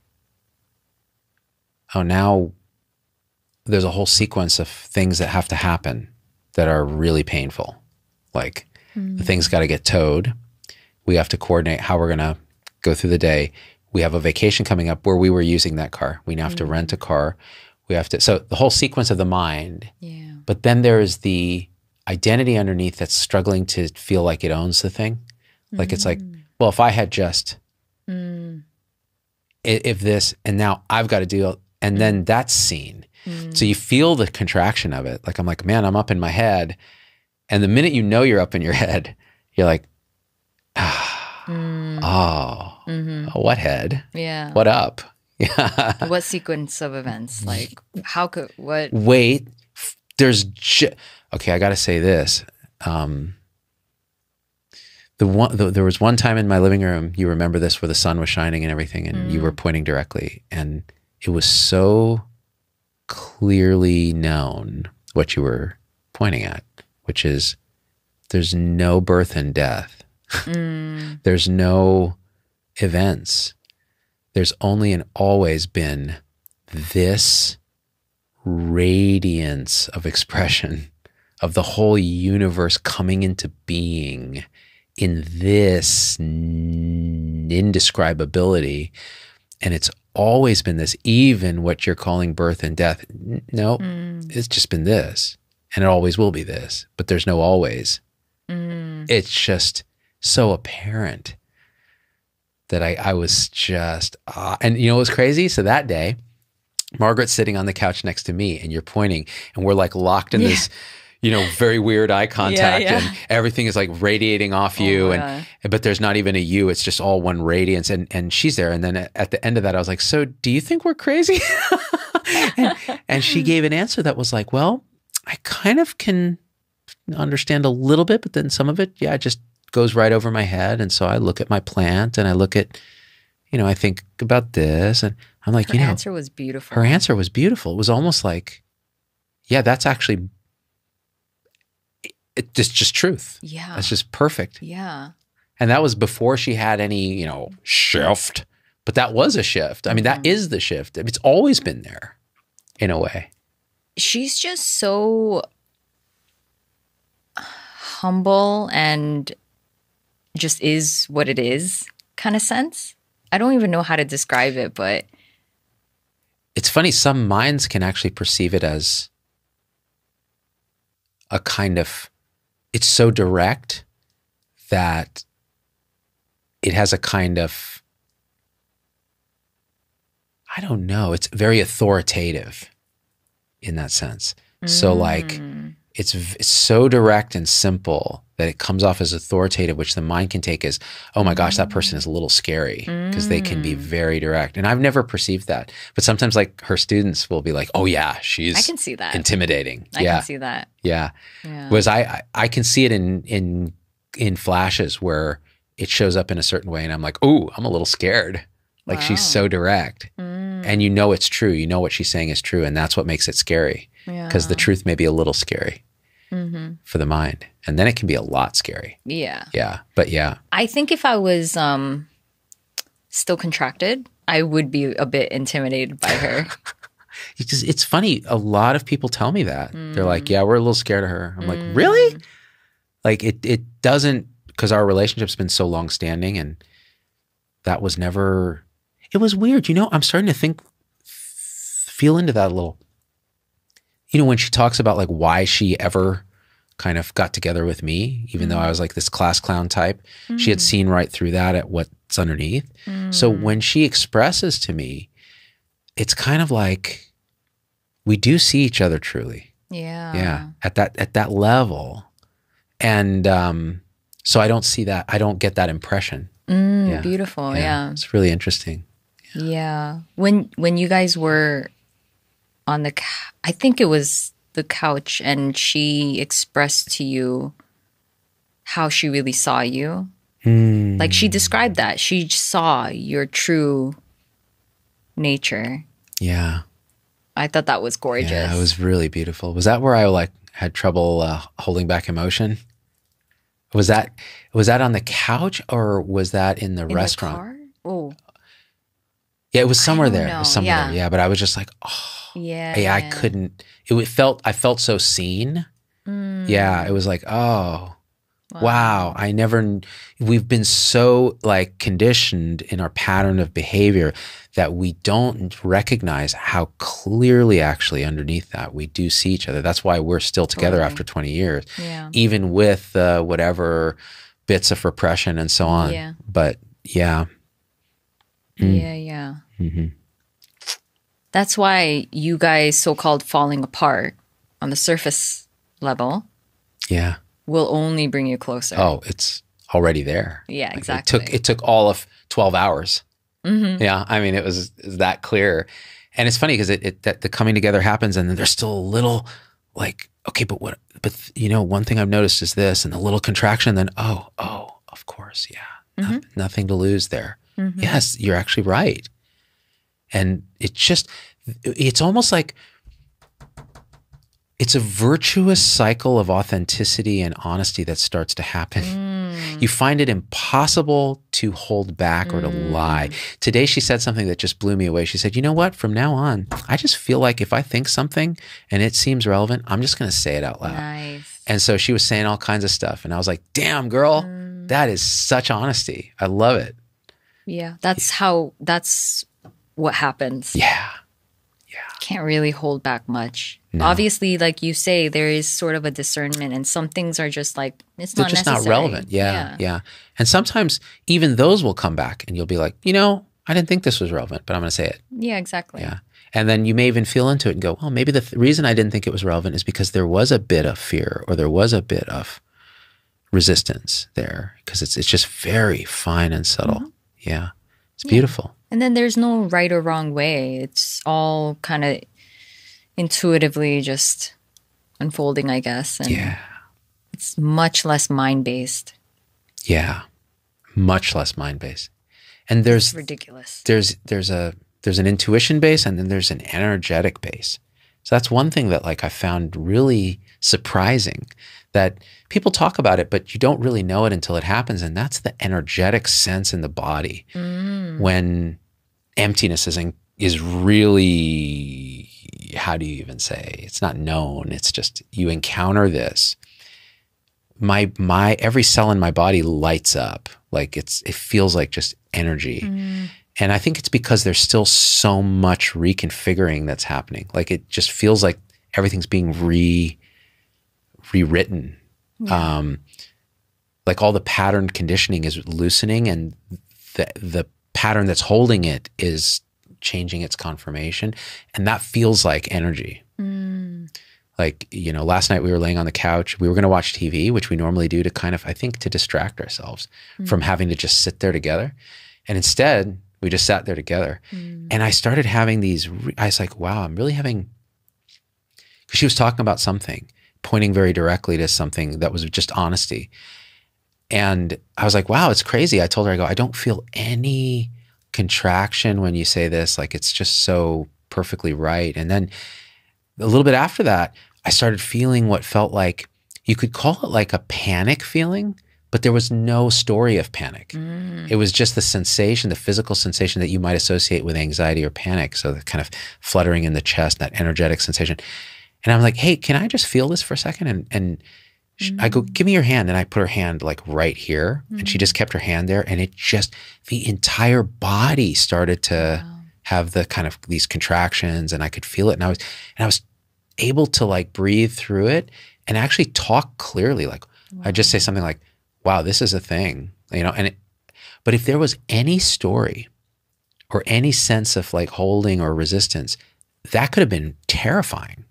oh, now there's a whole sequence of things that have to happen that are really painful. Like the thing's got to get towed. We have to coordinate how we're going to go through the day. We have a vacation coming up where we were using that car. We now have to rent a car. We have to, so the whole sequence of the mind. Yeah. But then there is the identity underneath that's struggling to feel like it owns the thing. Like it's like, well, if I had just, if this, and now I've got to deal, and then that's seen. So you feel the contraction of it. Like, I'm like, man, I'm up in my head. And the minute you know you're up in your head, you're like, what head? Yeah. What up? Yeah. What sequence of events? Like, how could, what? Wait, okay, I got to say this. There was one time in my living room, you remember this, where the sun was shining and everything, and you were pointing directly, and it was so clearly known what you were pointing at, which is there's no birth and death. There's no events. There's only and always been this radiance of expression of the whole universe coming into being in this indescribability. And it's always been this, even what you're calling birth and death. No, it's just been this. And it always will be this. But there's no always. It's just so apparent that I was just, and you know what was crazy? So that day, Margaret's sitting on the couch next to me, and you're pointing, and we're like locked in this, you know, very weird eye contact, and everything is like radiating off you, but there's not even a you, it's just all one radiance, and she's there. And then at the end of that, I was like, so do you think we're crazy? and she gave an answer that was like, well, I kind of can understand a little bit, but then some of it, it just goes right over my head. And so I look at my plant, and I look at, you know, I think about this, and I'm like, her answer was beautiful. Her answer was beautiful. It was almost like, yeah, that's actually, it's just truth. Yeah. That's just perfect. Yeah. And that was before she had any, you know, shift, but that was a shift. I mean, that is the shift. I mean, it's always been there in a way. She's just so humble and just is what it is kind of sense. I don't even know how to describe it, but it's funny. Some minds can actually perceive it as a kind of, it's so direct that it has a kind of, I don't know, it's very authoritative in that sense. So like, it's so direct and simple that it comes off as authoritative, which the mind can take as, oh my gosh, that person is a little scary, because they can be very direct. And I've never perceived that. But sometimes like her students will be like, oh yeah, she's I can see that. Intimidating. I can see that. Yeah. Whereas I can see it in flashes where it shows up in a certain way, and I'm like, oh, I'm a little scared. Like she's so direct. And you know it's true. You know what she's saying is true. And that's what makes it scary. Because the truth may be a little scary for the mind. And then it can be a lot scary. Yeah. Yeah. But yeah. I think if I was still contracted, I would be a bit intimidated by her. It's funny. A lot of people tell me that. They're like, yeah, we're a little scared of her. I'm like, really? Like it doesn't, because our relationship's been so long standing, and that was never, it was weird. You know, I'm starting to feel into that a little. You know, when she talks about like why she ever kind of got together with me, even though I was like this class clown type, she had seen right through that at what's underneath. So when she expresses to me, it's kind of like we do see each other truly. Yeah. Yeah. At that level. And so I don't see that. I don't get that impression. Beautiful. Yeah. It's really interesting. Yeah. When you guys were on the, I think it was the couch, and she expressed to you how she really saw you. Like she described that. She saw your true nature. Yeah. I thought that was gorgeous. Yeah, it was really beautiful. Was that where I like had trouble holding back emotion? Was that on the couch, or was that in the restaurant? The car? Oh. Yeah, it was somewhere there. It was somewhere there. Yeah, but I was just like, oh. Yeah. I couldn't. I felt so seen. Yeah, it was like, oh, wow. We've been so like conditioned in our pattern of behavior that we don't recognize how clearly actually underneath that we do see each other. That's why we're still together after 20 years, even with whatever bits of repression and so on. Yeah. But yeah. Yeah. That's why you guys so-called falling apart on the surface level will only bring you closer. Oh, it's already there. Yeah, exactly. It took all of 12 hours Yeah, I mean, it was that clear. And it's funny because that the coming together happens, and then there's still a little like, okay, but what? But one thing I've noticed is this, and the little contraction. Then oh, of course, yeah, nothing to lose there. Yes, you're actually right. And it's almost like it's a virtuous cycle of authenticity and honesty that starts to happen. You find it impossible to hold back or to lie. Today, she said something that just blew me away. She said, you know what? From now on, I just feel like if I think something and it seems relevant, I'm just going to say it out loud. Nice. And so she was saying all kinds of stuff. And I was like, damn, girl, that is such honesty. I love it. Yeah, that's what happens. Yeah. Can't really hold back much. No. Obviously, like you say, there is sort of a discernment, and some things are just like, They're just not relevant. Yeah. And sometimes even those will come back and you'll be like, I didn't think this was relevant, but I'm going to say it. Yeah, exactly. Yeah. And then you may even feel into it and go, well, maybe the reason I didn't think it was relevant is because there was a bit of fear or there was a bit of resistance there, because it's just very fine and subtle. Yeah. It's beautiful. And then there's no right or wrong way. It's all kind of intuitively just unfolding, I guess. And it's much less mind-based. Yeah. Much less mind-based. And there's It's ridiculous. There's an intuition base, and then there's an energetic base. So that's one thing that I found really surprising, that people talk about it, but you don't really know it until it happens. And that's the energetic sense in the body when emptiness is really, how do you even say? It's not known. It's just, you encounter this. My every cell in my body lights up. It feels like just energy. And I think it's because there's still so much reconfiguring that's happening. It just feels like everything's being rewritten. All the patterned conditioning is loosening, and the pattern that's holding it is changing its conformation. And that feels like energy. Last night we were laying on the couch. We were going to watch TV, which we normally do to kind of, I think, to distract ourselves from having to just sit there together. And instead, we just sat there together. And I started having I was like, wow, I'm really having, because she was talking about something, pointing very directly to something that was just honesty. And I was like, wow, it's crazy. I told her, I don't feel any contraction when you say this. It's just so perfectly right. And then a little bit after that, I started feeling what felt like, you could call it like a panic feeling, but there was no story of panic. It was just the sensation, the physical sensation that you might associate with anxiety or panic. So the kind of fluttering in the chest, that energetic sensation. And I'm like, hey, can I just feel this for a second? And I go, give me your hand. And I put her hand right here. And she just kept her hand there. And the entire body started to have the kind of these contractions, and I could feel it. And I was able to breathe through it and actually talk clearly. I'd just say something like, wow, this is a thing, but if there was any story or any sense of holding or resistance, that could have been terrifying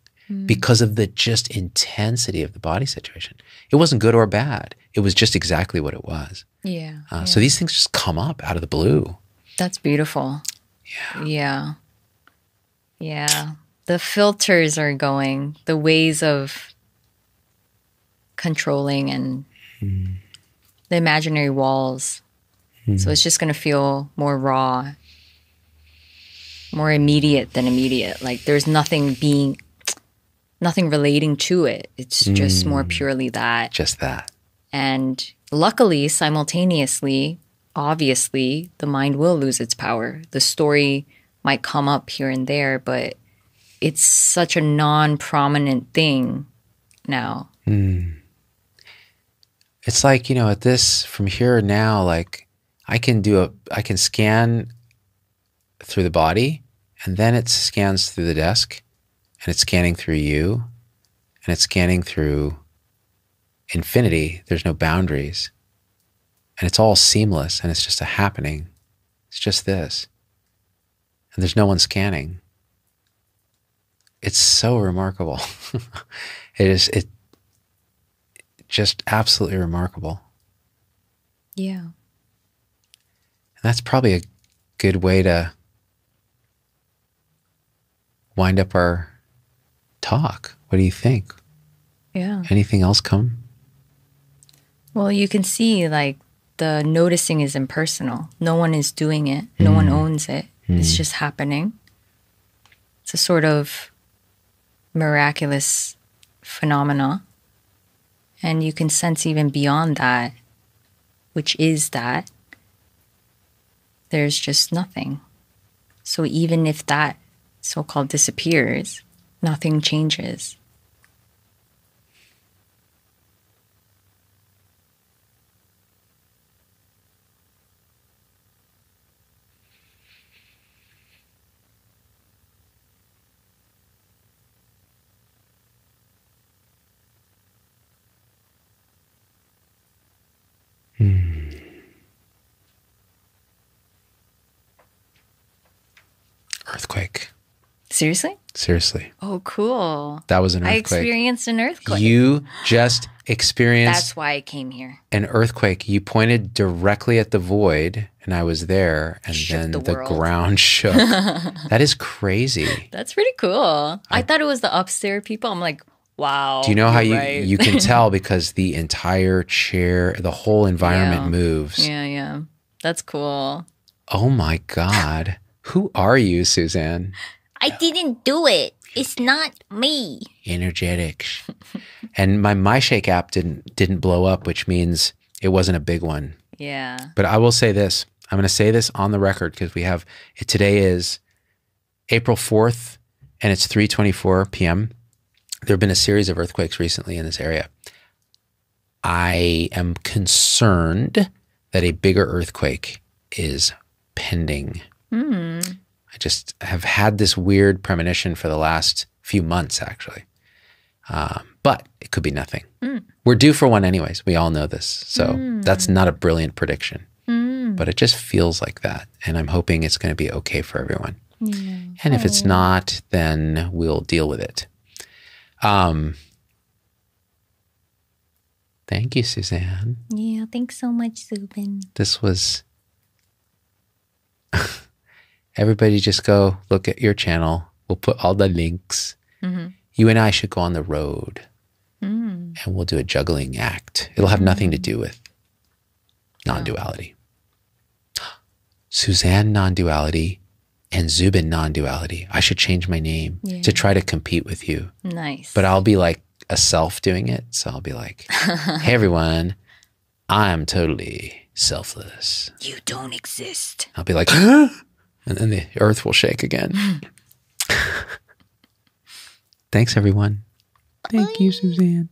because of the just intensity of the body situation. It wasn't good or bad. It was just exactly what it was. Yeah. So these things just come up out of the blue. That's beautiful. Yeah. The filters are going, the ways of controlling and the imaginary walls. So it's just going to feel more raw, more immediate than immediate. There's nothing relating to it. It's just more purely that. Just that. And luckily, simultaneously, obviously, the mind will lose its power. The story might come up here and there, but it's such a non-prominent thing now. It's at this, from here now, I can scan through the body, and then it scans through the desk, and it's scanning through you, and it's scanning through infinity. There's no boundaries, and it's all seamless, and it's just a happening. It's just this, and there's no one scanning. It's so remarkable. It just absolutely remarkable. Yeah. And that's probably good way to wind up our talk. What do you think? Yeah. Anything else come? Well, you can see like the noticing is impersonal. No one is doing it. No one owns it. It's just happening. It's a sort of miraculous phenomena. And you can sense even beyond that, which is that there's just nothing. So even if that so-called disappears, nothing changes. Earthquake. Seriously? Seriously. Oh, cool. That was an I earthquake. experienced an earthquake. You just experienced That's why I came here. an earthquake. You pointed directly at the void, and I was there, and Shook then the the world. ground shook. That is crazy. That's pretty cool. I thought it was the upstairs people. I'm like, wow. Do you know how you're right. you can tell because the entire chair, the whole environment Yeah. moves. Yeah. That's cool. Oh my God. Who are you, Suzanne? I didn't do it. It's not me. Energetic. And my MyShake app didn't blow up, which means it wasn't a big one. Yeah. But I will say this. I'm going to say this on the record because today is April 4th and it's 3:24 p.m. There have been a series of earthquakes recently in this area. I am concerned that a bigger earthquake is pending. I just have had this weird premonition for the last few months, actually. But it could be nothing. We're due for one anyways. We all know this. So that's not a brilliant prediction. But it just feels like that. And I'm hoping it's going to be okay for everyone. And if it's not, then we'll deal with it. Thank you, Suzanne. Yeah, thanks so much, Subin. This was... Everybody just go look at your channel. We'll put all the links. You and I should go on the road. And we'll do a juggling act. It'll have nothing to do with non-duality. Suzanne non-duality and Zubin non-duality. I should change my name to try to compete with you. Nice. But I'll be like a self doing it. So I'll be like, hey everyone, I'm totally selfless. You don't exist. I'll be like, huh? And then the earth will shake again. Thanks everyone. Thank you, Suzanne.